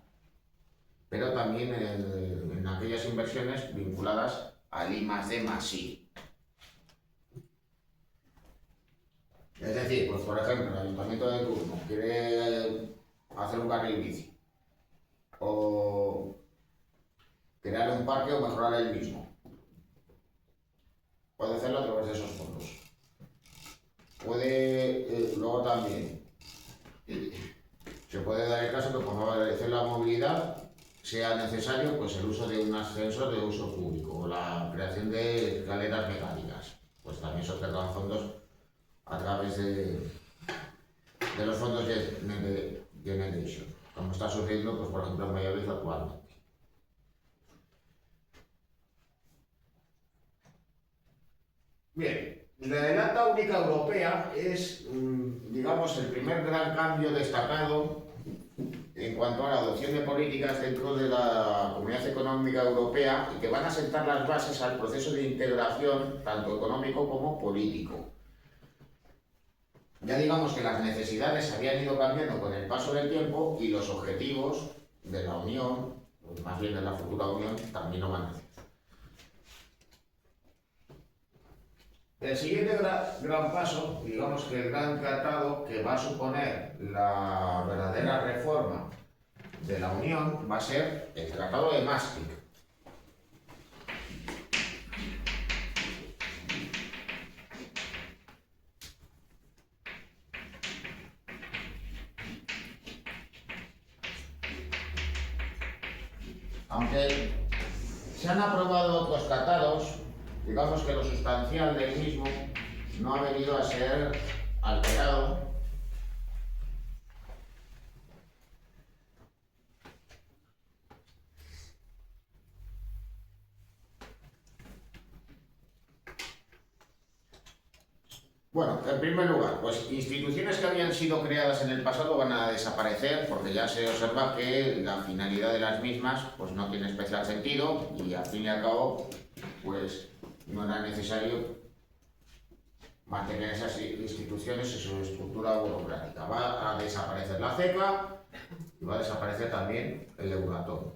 pero también en aquellas inversiones vinculadas al I+D+I. Es decir, pues por ejemplo, el ayuntamiento de turno quiere hacer un carril bici o crear un parque o mejorar el mismo. Puede hacerlo a través de esos fondos. Puede, luego también, se puede dar el caso que por favorecer la movilidad sea necesario pues el uso de un ascensor de uso público o la creación de escaleras mecánicas. Pues también se otorgan fondos a través de los fondos de Generation, como está sucediendo pues, por ejemplo en Valladolid actualmente. Bien, la Acta Única Europea es, digamos, el primer gran cambio destacado en cuanto a la adopción de políticas dentro de la Comunidad Económica Europea y que van a sentar las bases al proceso de integración tanto económico como político. Ya digamos que las necesidades habían ido cambiando con el paso del tiempo y los objetivos de la Unión, o más bien de la futura Unión, también no van a ser. El siguiente gran paso, digamos que el gran tratado que va a suponer la verdadera reforma de la Unión va a ser el Tratado de Maastricht. Aunque se han aprobado otros tratados, digamos que lo sustancial del mismo no ha venido a ser alterado. Bueno, en primer lugar, pues instituciones que habían sido creadas en el pasado van a desaparecer porque ya se observa que la finalidad de las mismas pues no tiene especial sentido y al fin y al cabo pues no era necesario mantener esas instituciones y su estructura burocrática. Va a desaparecer la CECA y va a desaparecer también el Euratom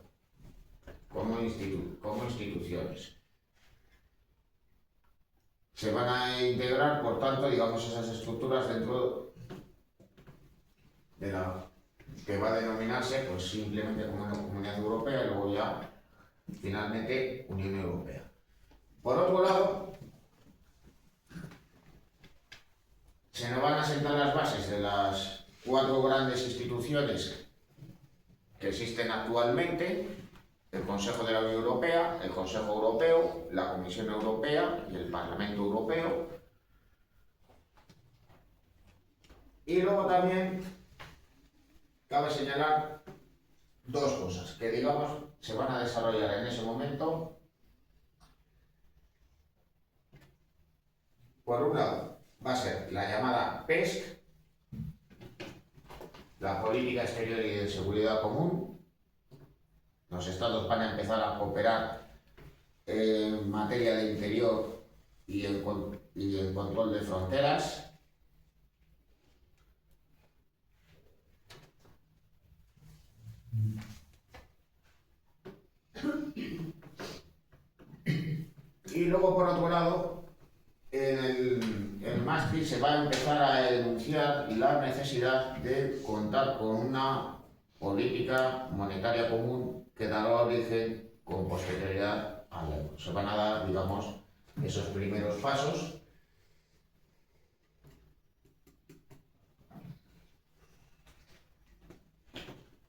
como instituciones. Se van a integrar, por tanto, digamos, esas estructuras dentro de la que va a denominarse pues, simplemente como una Comunidad Europea y luego ya, finalmente, Unión Europea. Por otro lado, se nos van a sentar las bases de las 4 grandes instituciones que existen actualmente: el Consejo de la Unión Europea, el Consejo Europeo, la Comisión Europea y el Parlamento Europeo. Y luego también cabe señalar 2 cosas que, digamos, se van a desarrollar en ese momento. Por un lado, va a ser la llamada PESC, la Política Exterior y de Seguridad Común. Los estados van a empezar a cooperar en materia de interior y en control de fronteras. Y luego, por otro lado, en Maastricht se va a empezar a enunciar la necesidad de contar con una política monetaria común que dará origen con posterioridad al euro. Se van a dar, digamos, esos primeros pasos.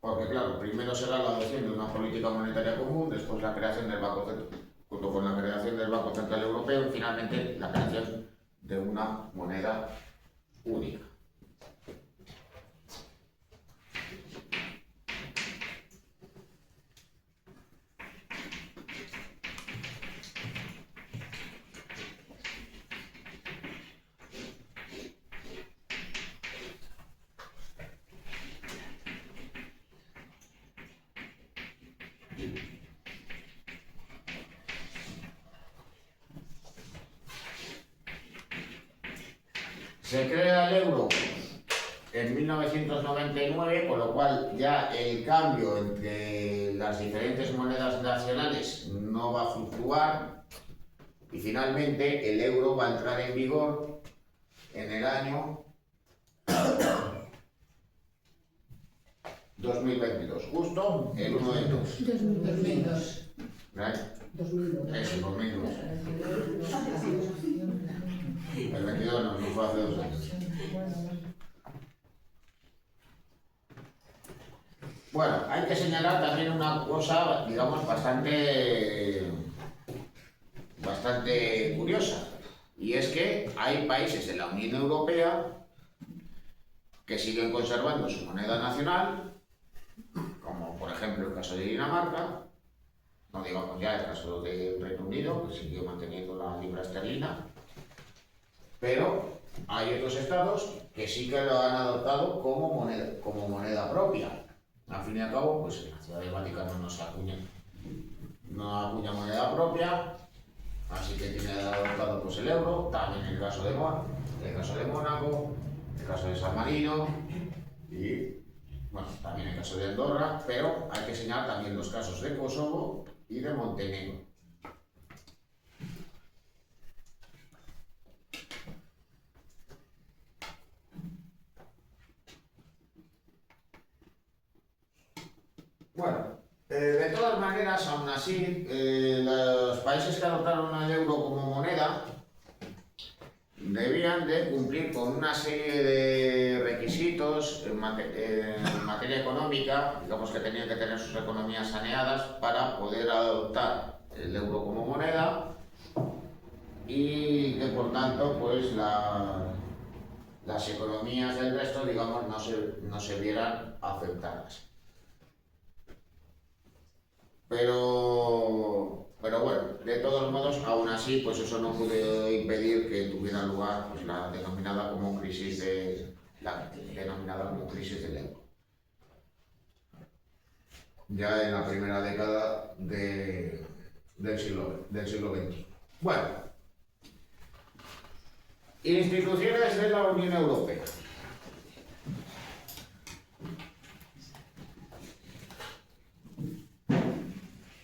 Porque, claro, primero será la adopción de una política monetaria común, después la creación del Banco Central, junto con la creación del Banco Central Europeo, y finalmente la creación de una moneda única. Se crea el euro en 1999, con lo cual ya el cambio entre las diferentes monedas nacionales no va a fluctuar y finalmente el euro va a entrar en vigor en el año 2022, justo el 1 del 2. 2002. ¿Vale? 2002. Eso, 2002. El 22 no fue hace 2 años. Bueno, hay que señalar también una cosa, digamos, bastante curiosa. Y es que hay países de la Unión Europea que siguen conservando su moneda nacional, como por ejemplo el caso de Dinamarca, no digamos ya el caso del Reino Unido, que siguió manteniendo la libra esterlina, pero hay otros estados que sí que lo han adoptado como moneda propia. Al fin y al cabo, pues en la Ciudad del Vaticano no acuña moneda propia, así que tiene adoptado pues el euro, también el caso de Mónaco, el caso de San Marino y bueno, también el caso de Andorra, pero hay que señalar también los casos de Kosovo y de Montenegro. Bueno, de todas maneras, aún así, los países que adoptaron el euro como moneda debían de cumplir con una serie de requisitos en materia económica, digamos que tenían que tener sus economías saneadas para poder adoptar el euro como moneda y que por tanto pues las economías del resto, digamos, no se vieran afectadas. Pero bueno, de todos modos, aún así, pues eso no pudo impedir que tuviera lugar pues, la denominada como crisis del euro. Ya en la primera década del siglo XXI. Bueno, instituciones de la Unión Europea.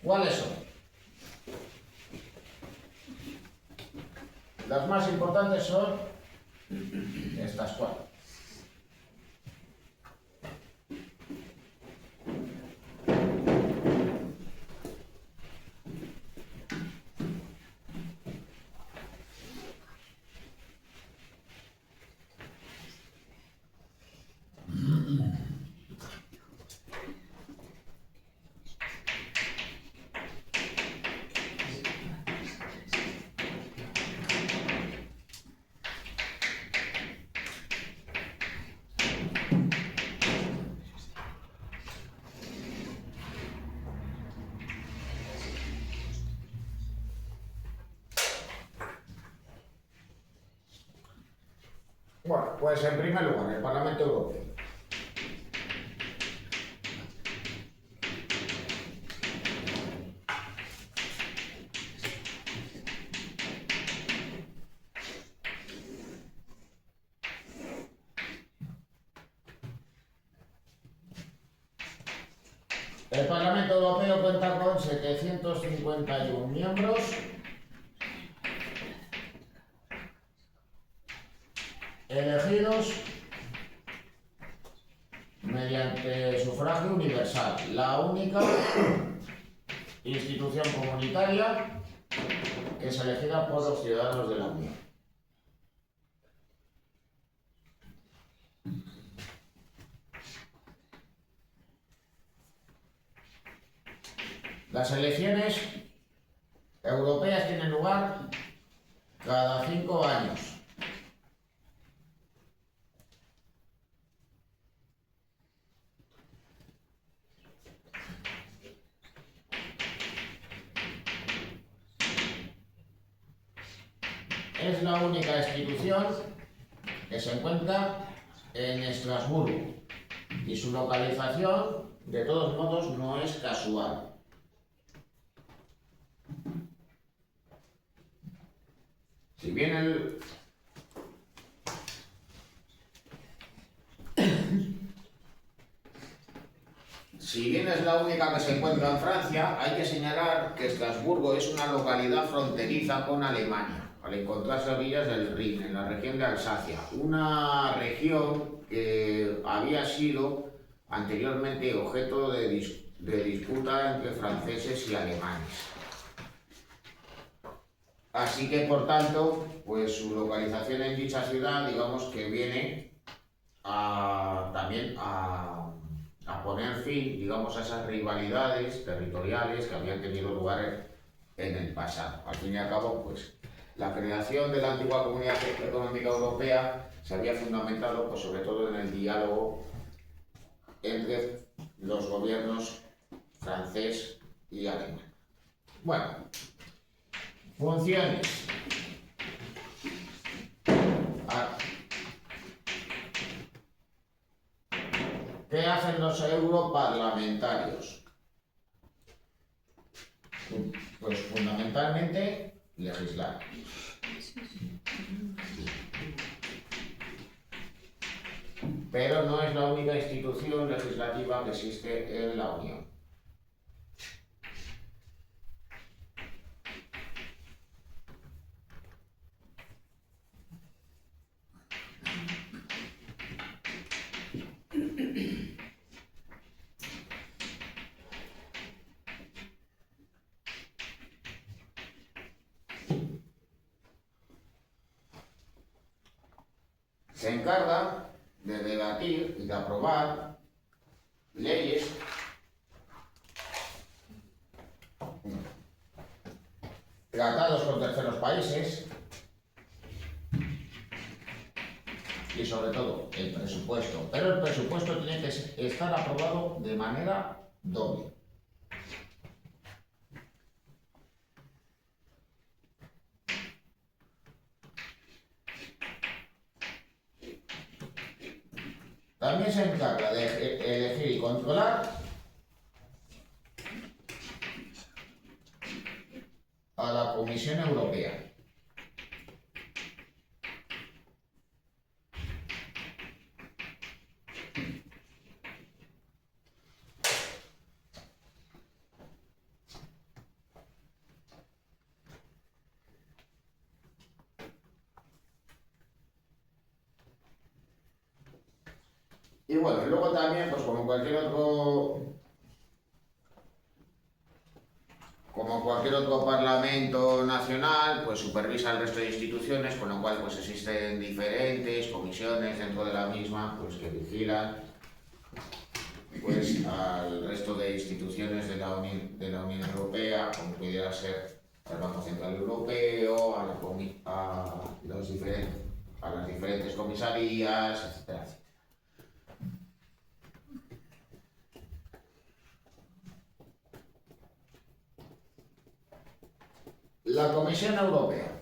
¿Cuáles son? Las más importantes son estas 4. Bueno, pues en primer lugar, el Parlamento Europeo. El Parlamento Europeo cuenta con 751 miembros. Elegidos mediante sufragio universal, la única institución comunitaria que es elegida por los ciudadanos de la Unión. Las elecciones europeas tienen lugar cada 5 años. Es la única institución que se encuentra en Estrasburgo y su localización, de todos modos, no es casual. Si bien es la única que se encuentra en Francia, hay que señalar que Estrasburgo es una localidad fronteriza con Alemania. al encontrarse a orillas del Rin, en la región de Alsacia, una región que había sido anteriormente objeto de disputa entre franceses y alemanes. Así que, por tanto, pues su localización en dicha ciudad, digamos que viene también a poner fin, digamos, a esas rivalidades territoriales que habían tenido lugar en el pasado. Al fin y al cabo, pues, la creación de la antigua Comunidad Económica Europea se había fundamentado, pues, sobre todo en el diálogo entre los gobiernos francés y alemán. Bueno, funciones. ¿Qué hacen los europarlamentarios? Pues fundamentalmente legislar. Pero no es la única institución legislativa que existe en la Unión. Se encarga de debatir y de aprobar leyes tratados con terceros países y sobre todo el presupuesto. Pero el presupuesto tiene que estar aprobado de manera doble. También se encarga de elegir y controlar a la Comisión Europea. Y bueno, luego también, pues como cualquier otro parlamento nacional, pues supervisa el resto de instituciones, con lo cual pues existen diferentes comisiones dentro de la misma, pues que vigilan pues al resto de instituciones de la Unión Europea, como pudiera ser el Banco Central Europeo, a las diferentes comisarías, etcétera. La Comisión Europea.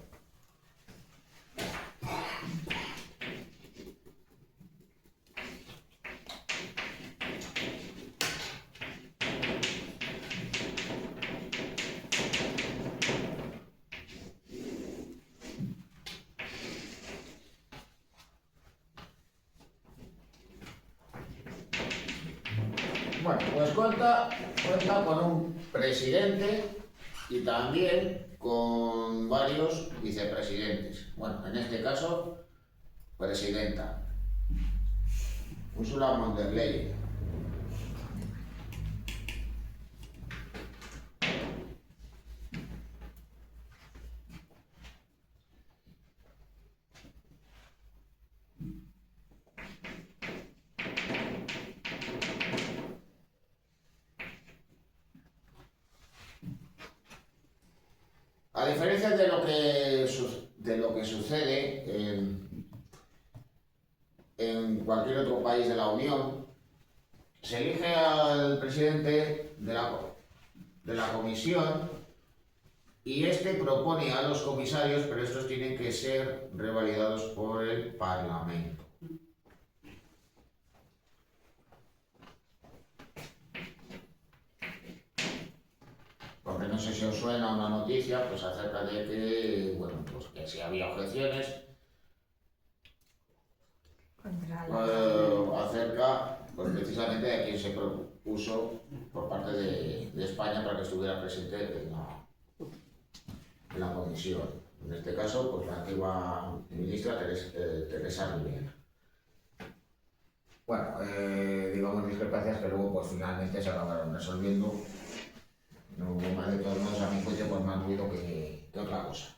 Bueno, pues cuenta con un presidente y también con varios vicepresidentes. Bueno, en este caso, presidenta. Ursula von der Leyen. A diferencia de lo que sucede en cualquier otro país de la Unión, se elige al presidente de la comisión y este propone a los comisarios, pero estos tienen que ser revalidados por el Parlamento. Porque no sé si os suena una noticia pues acerca de que, bueno, pues que si había objeciones acerca pues precisamente de quien se propuso por parte de España para que estuviera presente en la comisión. En este caso, pues la antigua ministra Teresa Rivera. Bueno, digamos discrepancias que luego pues finalmente se acabaron resolviendo. No hubo más, de todos modos, a mi juicio, pues más ruido que otra cosa.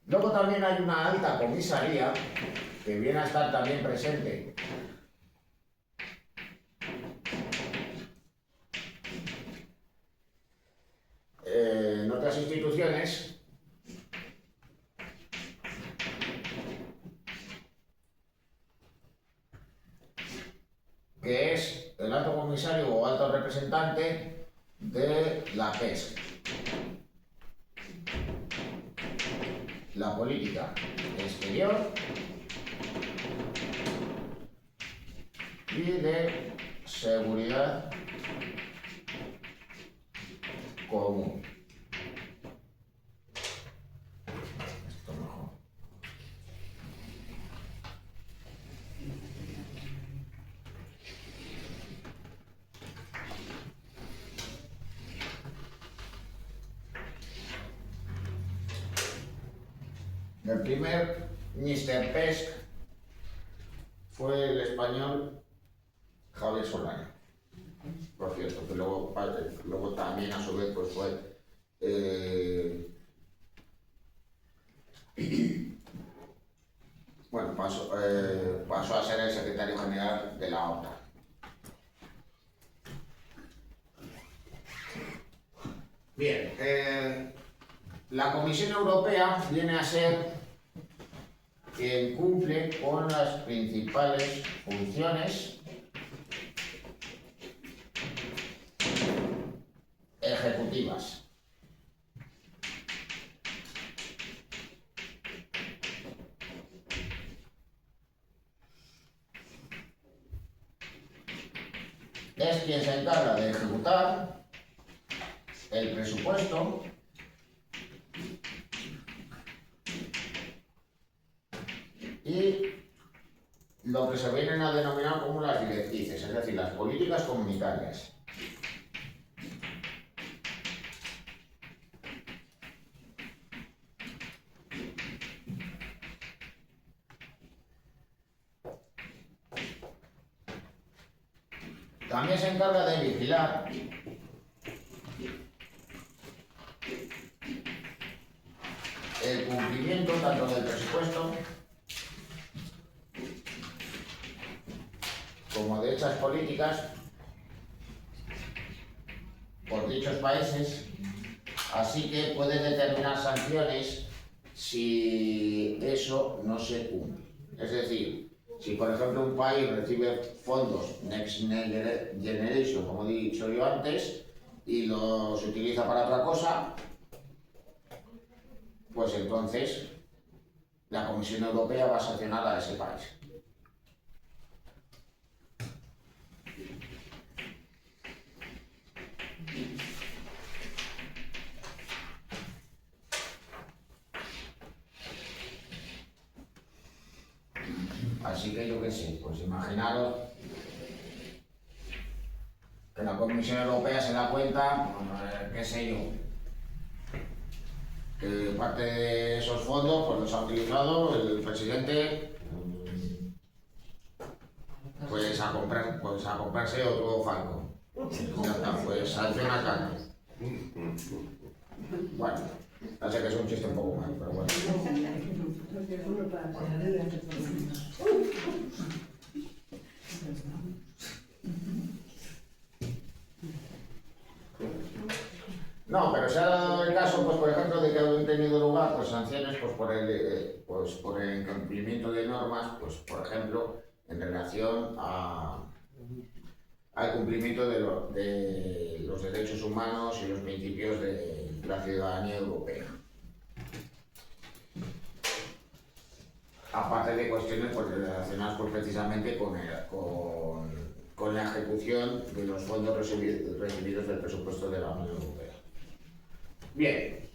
Luego también hay una alta comisaría que viene a estar también presente en otras instituciones, que es el alto comisario o alto representante de la pesca, la política exterior y de seguridad común. Esto mejor. El primer Mr. Pesc fue el español Javier Solana, por cierto, que luego también a su vez pues fue bueno, pasó a ser el secretario general de la OTAN. Bien, la Comisión Europea viene a ser quien cumple con las principales funciones ejecutivas. Es quien se encarga de ejecutar el presupuesto y lo que se vienen a denominar como las directrices, es decir, las políticas comunitarias. También se encarga de vigilar el cumplimiento tanto del presupuesto como de hechas políticas por dichos países, así que puede determinar sanciones si eso no se cumple. Es decir, si por ejemplo un país recibe fondos Next Generation, como he dicho yo antes, y los utiliza para otra cosa, pues entonces la Comisión Europea va a sancionar a ese país. Así que yo qué sé, pues imaginaros que la Comisión Europea se da cuenta, qué sé yo, que parte de esos fondos pues los ha utilizado el presidente pues a comprarse otro Falcon. Ya está, pues sanciona cara. Bueno, no sé que es un chiste un poco malo, pero bueno. No, pero se ha dado el caso, pues por ejemplo, de que han tenido lugar pues sanciones pues por el incumplimiento de normas, pues por ejemplo, en relación al cumplimiento de los derechos humanos y los principios de la ciudadanía europea. Aparte de cuestiones pues, relacionadas pues, precisamente con la ejecución de los fondos recibidos del presupuesto de la Unión Europea. Bien.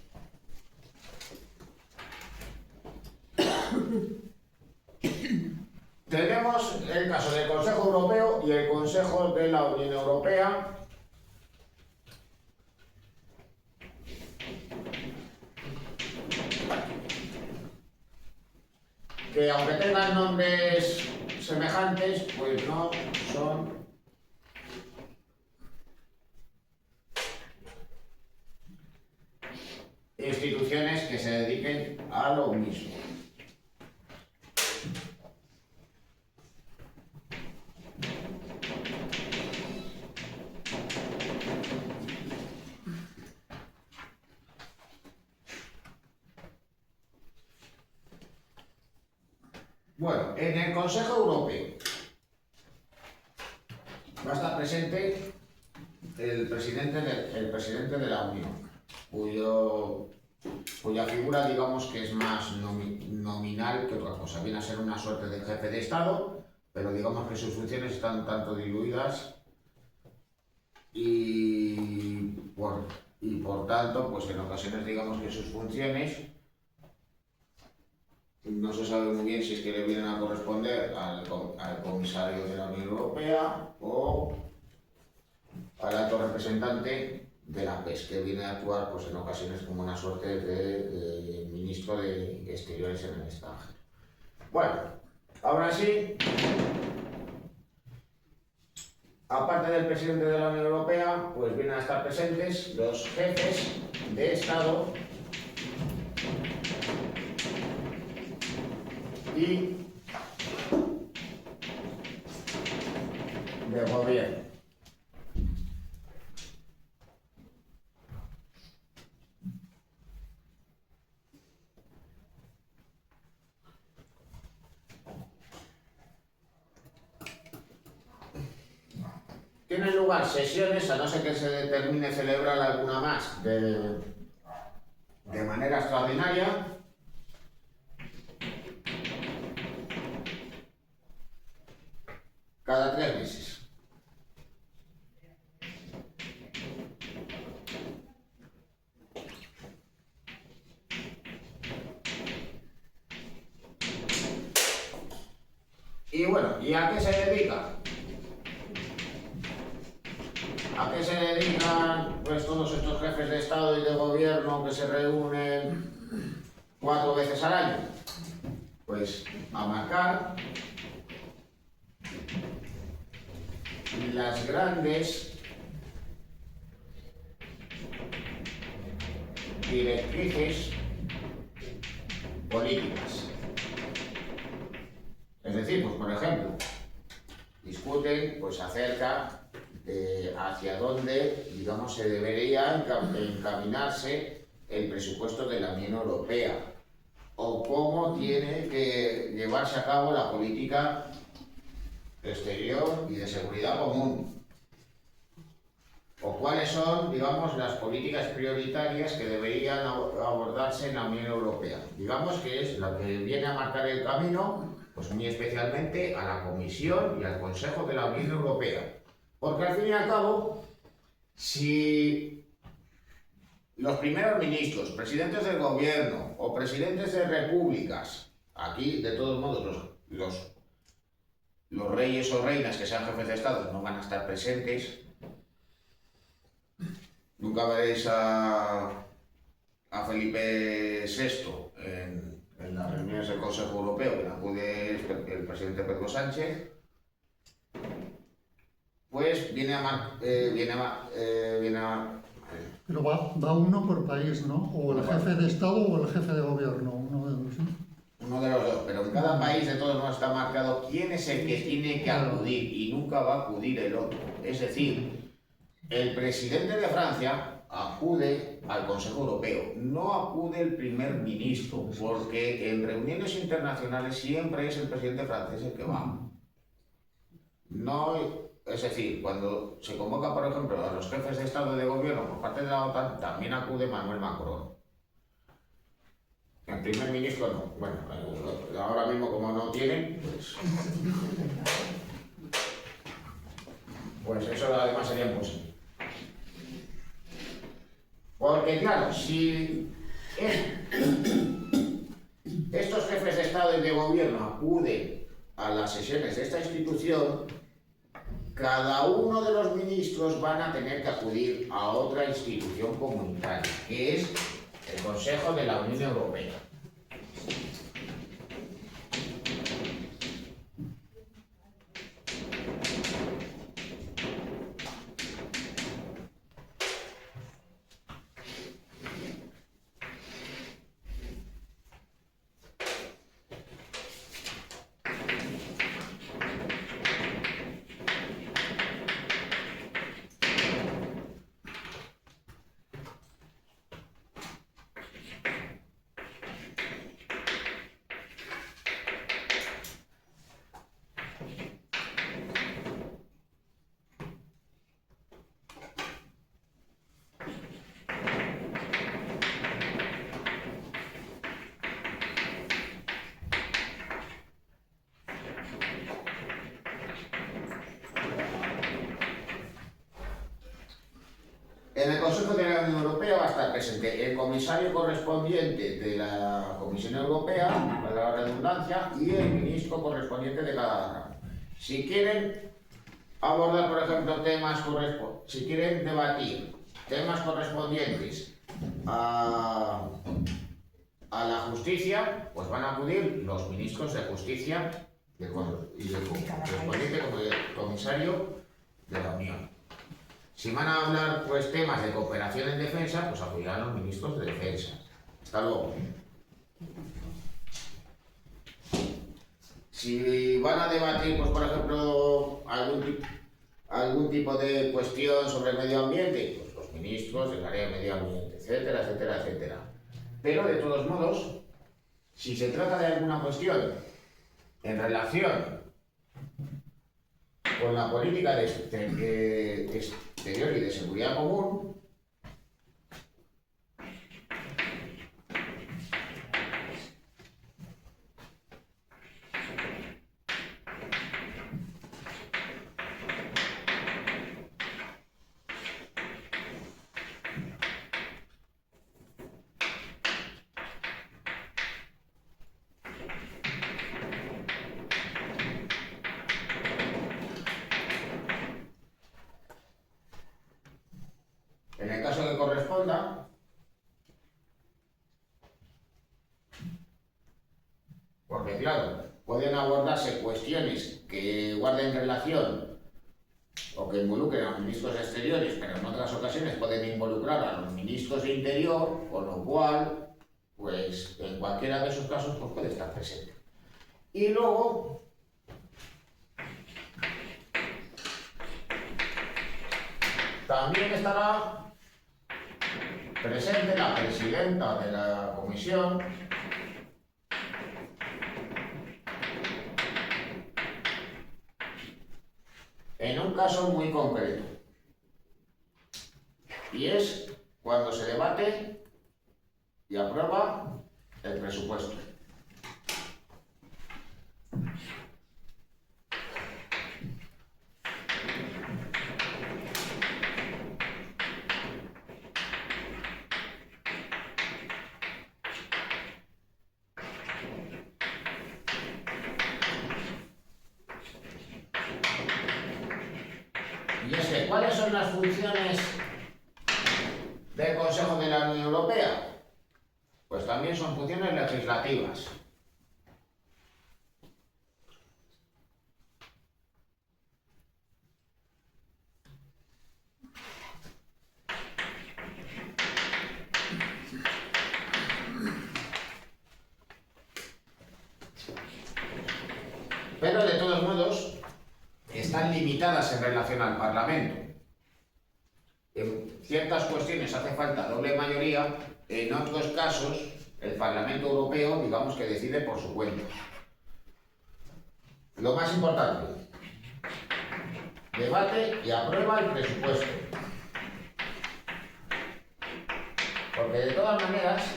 Tenemos el caso del Consejo Europeo y el Consejo de la Unión Europea, que aunque tengan nombres semejantes, pues no son instituciones que se dediquen a lo mismo. Bueno, en el Consejo Europeo va a estar presente el presidente de la Unión, cuya figura, digamos, que es más nominal que otra cosa. Viene a ser una suerte de jefe de Estado, pero digamos que sus funciones están tanto diluidas y por tanto, pues en ocasiones digamos que sus funciones no se sabe muy bien si es que le vienen a corresponder al comisario de la Unión Europea o al alto representante de la PES, que viene a actuar pues, en ocasiones como una suerte de ministro de Exteriores en el extranjero. Bueno, ahora sí, aparte del presidente de la Unión Europea, pues vienen a estar presentes los jefes de Estado y de gobierno. Tienen lugar sesiones, a no ser que se determine celebrar alguna más de manera extraordinaria, cada 3 meses. Y bueno, ¿y a qué se dedica? ¿A qué se dedican pues, todos estos jefes de Estado y de Gobierno que se reúnen 4 veces al año? Pues a marcar las grandes directrices políticas. Es decir, pues por ejemplo, discuten pues acerca de hacia dónde, digamos, se debería encaminarse el presupuesto de la Unión Europea o cómo tiene que llevarse a cabo la política exterior y de seguridad común, o cuáles son, digamos, las políticas prioritarias que deberían abordarse en la Unión Europea. Digamos que es la que viene a marcar el camino, pues muy especialmente a la Comisión y al Consejo de la Unión Europea. Porque al fin y al cabo, si los primeros ministros, presidentes del gobierno o presidentes de repúblicas, aquí de todos modos los reyes o reinas que sean jefes de Estado no van a estar presentes. Nunca veréis a Felipe VI en las reuniones del Consejo Europeo, que acude el presidente Pedro Sánchez. Pues viene a Pero va uno por país, ¿no? O el jefe de Estado o el jefe de Gobierno, uno de los dos. Uno de los dos, pero en cada país de todos modos está marcado quién es el que tiene que acudir y nunca va a acudir el otro. Es decir, el presidente de Francia acude al Consejo Europeo, no acude el primer ministro, porque en reuniones internacionales siempre es el presidente francés el que va. No. Es decir, cuando se convoca, por ejemplo, a los jefes de Estado y de Gobierno por parte de la OTAN, también acude Emmanuel Macron. El primer ministro no. Bueno, ahora mismo como no tienen, pues eso además sería imposible. Porque claro, si estos jefes de Estado y de Gobierno acuden a las sesiones de esta institución, cada uno de los ministros van a tener que acudir a otra institución comunitaria, que es el Consejo de la Unión Europea. estar presente el comisario correspondiente de la Comisión Europea, para la redundancia, y el ministro correspondiente de cada ramo. Si quieren abordar, por ejemplo, si quieren debatir temas correspondientes a la justicia, pues van a acudir los ministros de justicia y el correspondiente comisario de la Unión. Si van a hablar pues temas de cooperación en defensa, pues acudirán los ministros de defensa. Hasta luego. Si van a debatir, pues por ejemplo, algún tipo de cuestión sobre el medio ambiente, pues los ministros del área de medio ambiente, etcétera, etcétera, etcétera. Pero de todos modos, si se trata de alguna cuestión en relación con la política de exterior y de seguridad común, en el caso que corresponda, porque claro, pueden abordarse cuestiones que guarden relación o que involucren a los ministros exteriores, pero en otras ocasiones pueden involucrar a los ministros de interior, con lo cual, pues en cualquiera de esos casos pues, puede estar presente. Y luego, también estará presente la presidenta de la comisión, en un caso muy concreto, y es cuando se debate y aprueba el presupuesto. Y es que, ¿cuáles son las funciones del Consejo de la Unión Europea? Pues también son funciones legislativas. Pero de todos modos, están limitadas en relación al Parlamento. En ciertas cuestiones hace falta doble mayoría, en otros casos el Parlamento Europeo, digamos que decide por su cuenta. Lo más importante, debate y aprueba el presupuesto. Porque de todas maneras,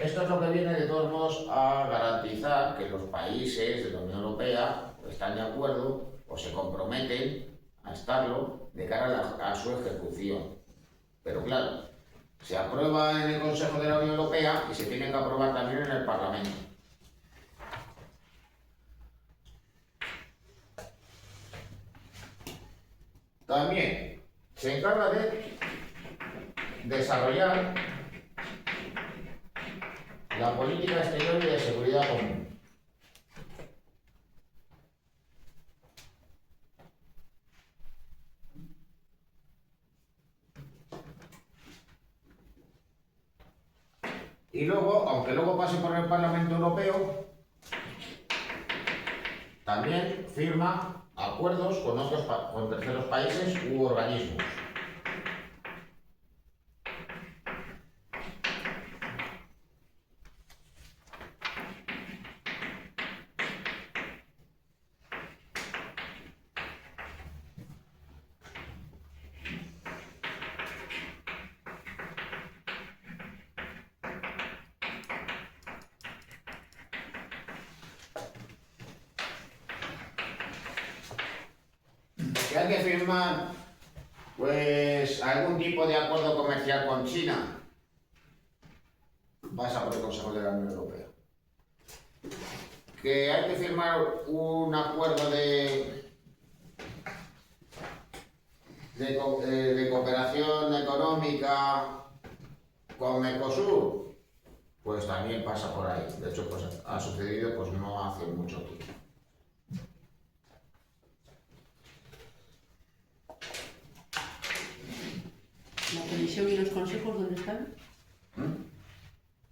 esto es lo que viene de todos modos a garantizar que los países de la Unión Europea están de acuerdo o se comprometen a estarlo de cara a su ejecución. Pero claro, se aprueba en el Consejo de la Unión Europea y se tiene que aprobar también en el Parlamento. También se encarga de desarrollar la política exterior y de seguridad común. Y luego, aunque luego pase por el Parlamento Europeo, también firma acuerdos con terceros países u organismos. Que hay que firmar Pues algún tipo de acuerdo comercial con China pasa por el Consejo de la Unión Europea. Que hay que firmar un acuerdo de cooperación económica con Mercosur, pues también pasa por ahí. De hecho, pues ha sucedido pues no hace mucho tiempo. La comisión y los consejos, ¿dónde están? ¿Mm?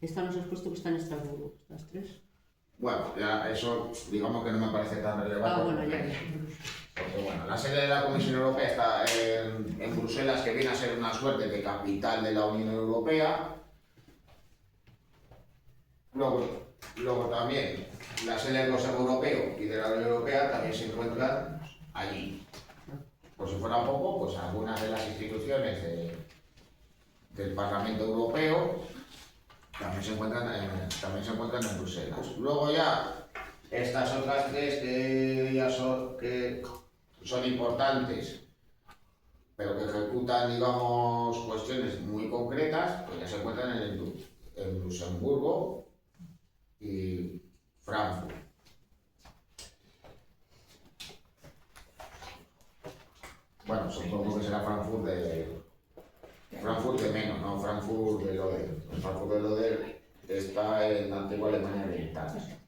Están los expuestos que están en Estrasburgo, las tres. Bueno, ya eso digamos que no me parece tan relevante. Ah, bueno, ya. Porque bueno, la sede de la Comisión Europea está en Bruselas, que viene a ser una suerte de capital de la Unión Europea. Luego también la sede del Consejo Europeo y de la Unión Europea también se encuentran allí. Por si fuera poco, pues algunas de las instituciones del Parlamento Europeo también se encuentran en Bruselas. Luego ya estas otras tres que son importantes, pero que ejecutan, digamos, cuestiones muy concretas, pues ya se encuentran en Luxemburgo y Frankfurt. Bueno, supongo que será Frankfurt de menos, no Frankfurt del Oder. El Frankfurt del Oder está en la antigua Alemania Oriental.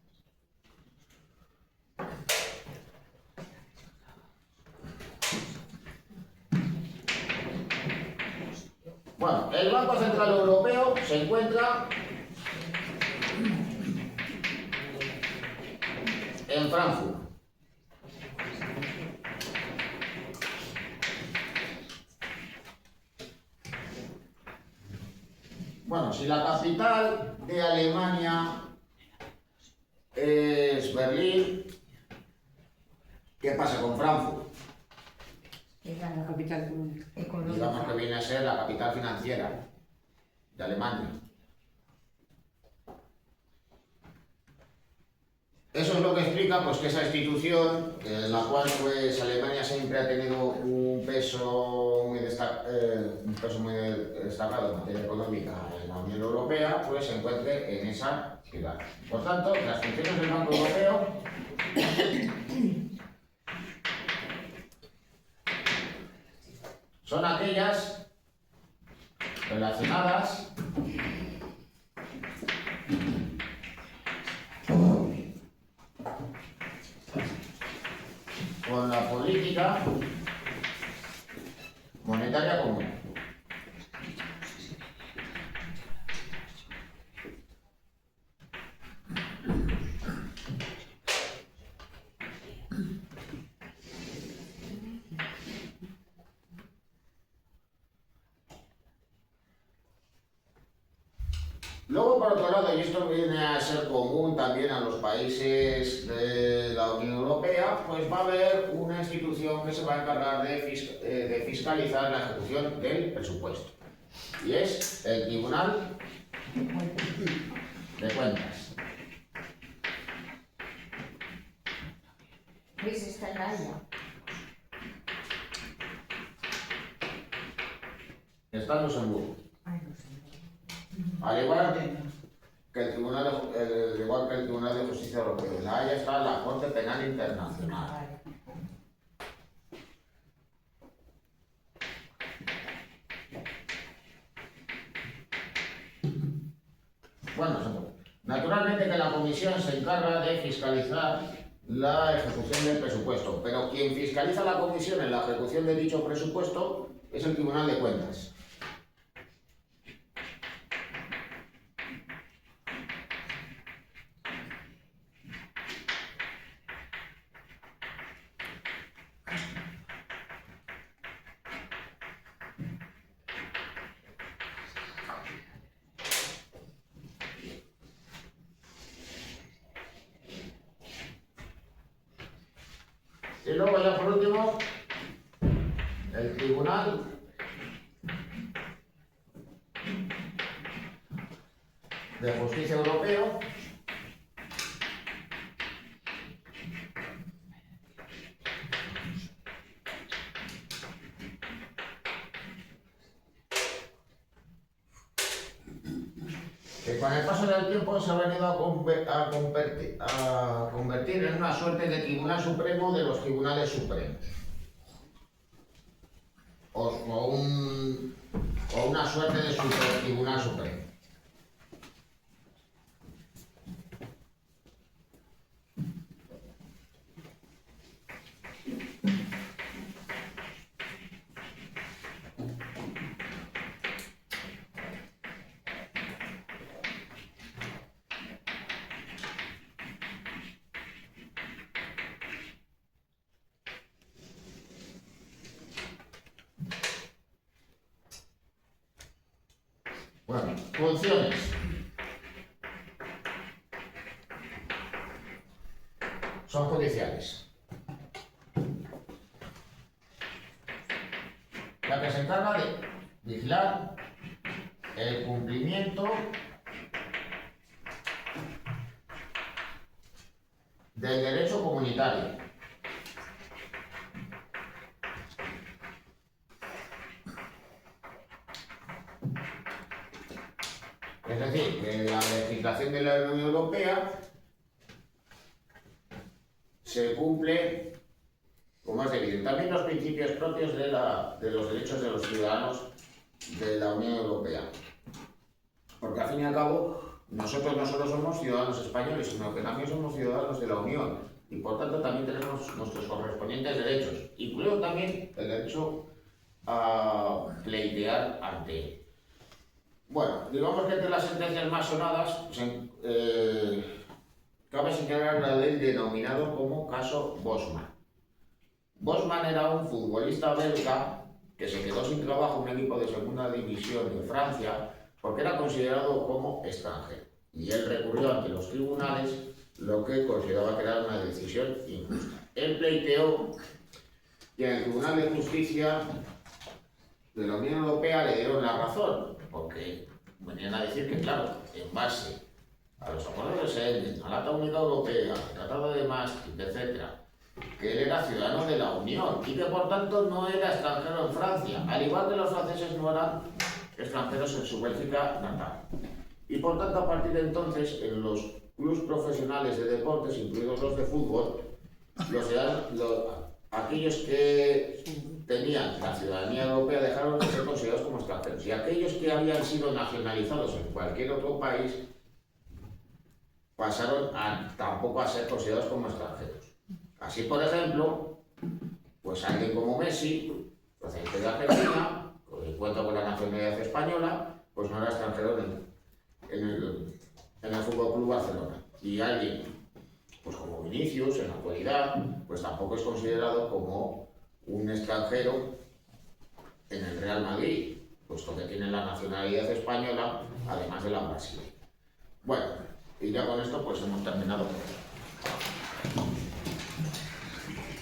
Bueno, el Banco Central Europeo se encuentra en Frankfurt. Bueno, si la capital de Alemania es Berlín, ¿qué pasa con Frankfurt? La capital económica. Digamos que viene a ser la capital financiera de Alemania. Eso es lo que explica pues, que esa institución, en la cual pues, Alemania siempre ha tenido un peso muy destacado en materia económica en la Unión Europea, pues se encuentre en esa ciudad. Por tanto, las funciones del Banco Europeo son aquellas relacionadas con la política monetaria común. Luego, por otro lado, y esto viene a ser común también a los países de la Unión Europea, pues va a haber una institución que se va a encargar de fiscalizar la ejecución del presupuesto. Y es el Tribunal de Cuentas. ¿Veis? Está en la Haya. Está en Luxemburgo. Ay, no sé. Al igual que el Tribunal de Justicia Europeo. En La Haya está la Corte Penal Internacional. Vale. Bueno, naturalmente que la Comisión se encarga de fiscalizar la ejecución del presupuesto, pero quien fiscaliza a la Comisión en la ejecución de dicho presupuesto es el Tribunal de Cuentas. Y luego ya por último, el Tribunal de Justicia Europeo, que con el paso del tiempo se ha venido a convertir en una suerte de Tribunal Supremo de los Tribunales Supremos. O una suerte de Super Tribunal Supremo. Bueno, funciones. Son judiciales. La que se encarga de vigilar el cumplimiento del derecho comunitario. Es decir, que la legislación de la Unión Europea se cumple, como es debido. También los principios propios de los derechos de los ciudadanos de la Unión Europea. Porque al fin y al cabo, nosotros no solo somos ciudadanos españoles, sino que también somos ciudadanos de la Unión. Y por tanto también tenemos nuestros correspondientes derechos, incluido también el derecho a pleitear ante él. Bueno, digamos que entre las sentencias más sonadas cabe señalar la del denominado como caso Bosman. Bosman era un futbolista belga que se quedó sin trabajo en un equipo de segunda división de Francia porque era considerado como extranjero. Y él recurrió ante los tribunales lo que consideraba que era una decisión injusta. Él pleiteó y en el Tribunal de Justicia de la Unión Europea le dieron la razón, porque venían a decir que, claro, en base a los acuerdos de Schengen, a la Acta Única Europea, al Tratado de Maastricht, etc., que él era ciudadano de la Unión y que por tanto no era extranjero en Francia, al igual que los franceses no eran extranjeros en su Bélgica natal. Y por tanto, a partir de entonces, en los clubes profesionales de deportes, incluidos los de fútbol, aquellos que tenían la ciudadanía europea dejaron de ser considerados como extranjeros, y aquellos que habían sido nacionalizados en cualquier otro país pasaron tampoco a ser considerados como extranjeros. Así, por ejemplo, pues alguien como Messi, procedente de Argentina, que cuenta con la nacionalidad española, pues no era extranjero en el Fútbol Club Barcelona. Y alguien, pues como Vinicius, en la actualidad, pues tampoco es considerado como un extranjero en el Real Madrid, puesto que tiene la nacionalidad española, además de la brasileña. Bueno, y ya con esto pues hemos terminado.